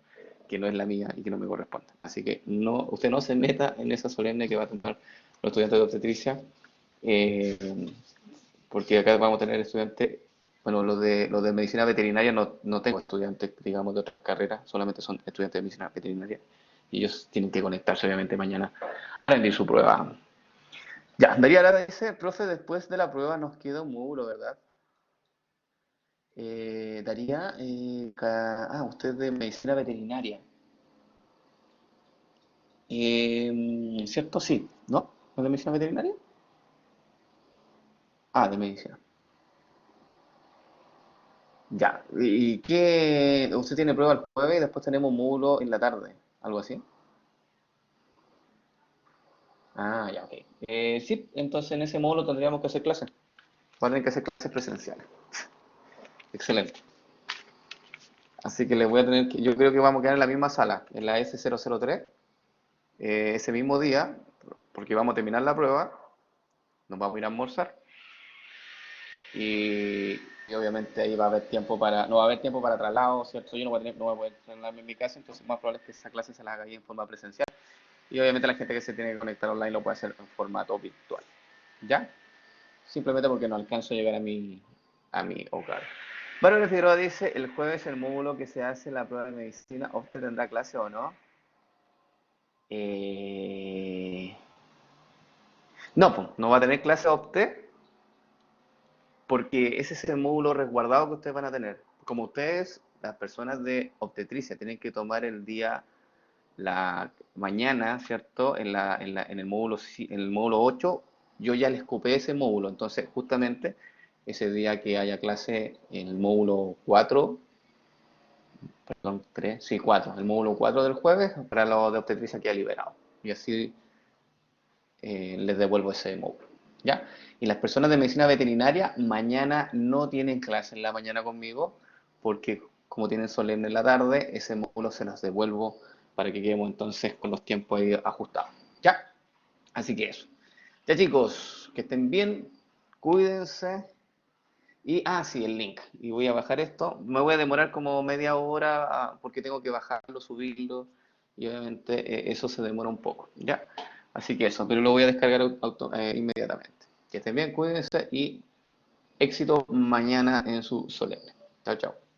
que no es la mía y que no me corresponde. Así que no, usted no se meta en esa solemne que va a tomar los estudiantes de obstetricia, eh, porque acá vamos a tener estudiantes, bueno, los de medicina veterinaria no tengo estudiantes, digamos, de otras carreras, solamente son estudiantes de medicina veterinaria. Y ellos tienen que conectarse, obviamente, mañana a rendir su prueba. Ya, Daría Lara dice, profe, después de la prueba nos queda un módulo, ¿verdad? Daría, usted de medicina veterinaria. ¿Cierto? Sí, ¿no? ¿No es de medicina veterinaria? Ah, de medicina. Ya. ¿Y qué? Usted tiene prueba el jueves y después tenemos módulo en la tarde, algo así. Ah, ya, ok. Sí, entonces en ese módulo tendríamos que hacer clases. Va a tener que hacer clases presenciales. Excelente. Así que le voy a tener que, yo creo que vamos a quedar en la misma sala, en la S003, ese mismo día, porque vamos a terminar la prueba, nos vamos a ir a almorzar y obviamente ahí va a haber tiempo para, no va a haber tiempo para traslado, ¿cierto? Yo no voy a poder trasladarme en mi casa, entonces más probable es que esa clase se la haga ahí en forma presencial y obviamente la gente que se tiene que conectar online lo puede hacer en formato virtual. ¿Ya? Simplemente porque no alcanzo a llegar a mi hogar. Mario Figueroa dice, el jueves el módulo que se hace la prueba de medicina, ¿usted tendrá clase o no? Eh, No, pues, no va a tener clase OPTE porque ese es el módulo resguardado que ustedes van a tener. Como ustedes, las personas de obstetricia, tienen que tomar el día, la mañana, ¿cierto? En el módulo 8, yo ya les copé ese módulo. Entonces, justamente, ese día que haya clase en el módulo 4, perdón, 3, sí, 4, el módulo 4 del jueves, para los de obstetricia queda liberado. Y así les devuelvo ese módulo. ¿Ya? Y las personas de medicina veterinaria mañana no tienen clase en la mañana conmigo porque como tienen solemne en la tarde, ese módulo se los devuelvo para que quedemos entonces con los tiempos ahí ajustados. ¿Ya? Así que eso. Ya chicos, que estén bien, cuídense. Y, sí, el link. Y voy a bajar esto. Me voy a demorar como media hora porque tengo que bajarlo, subirlo. Y obviamente eso se demora un poco. ¿Ya? Así que eso, pero lo voy a descargar inmediatamente. Que estén bien, cuídense y éxito mañana en su solemne. Chao, chao.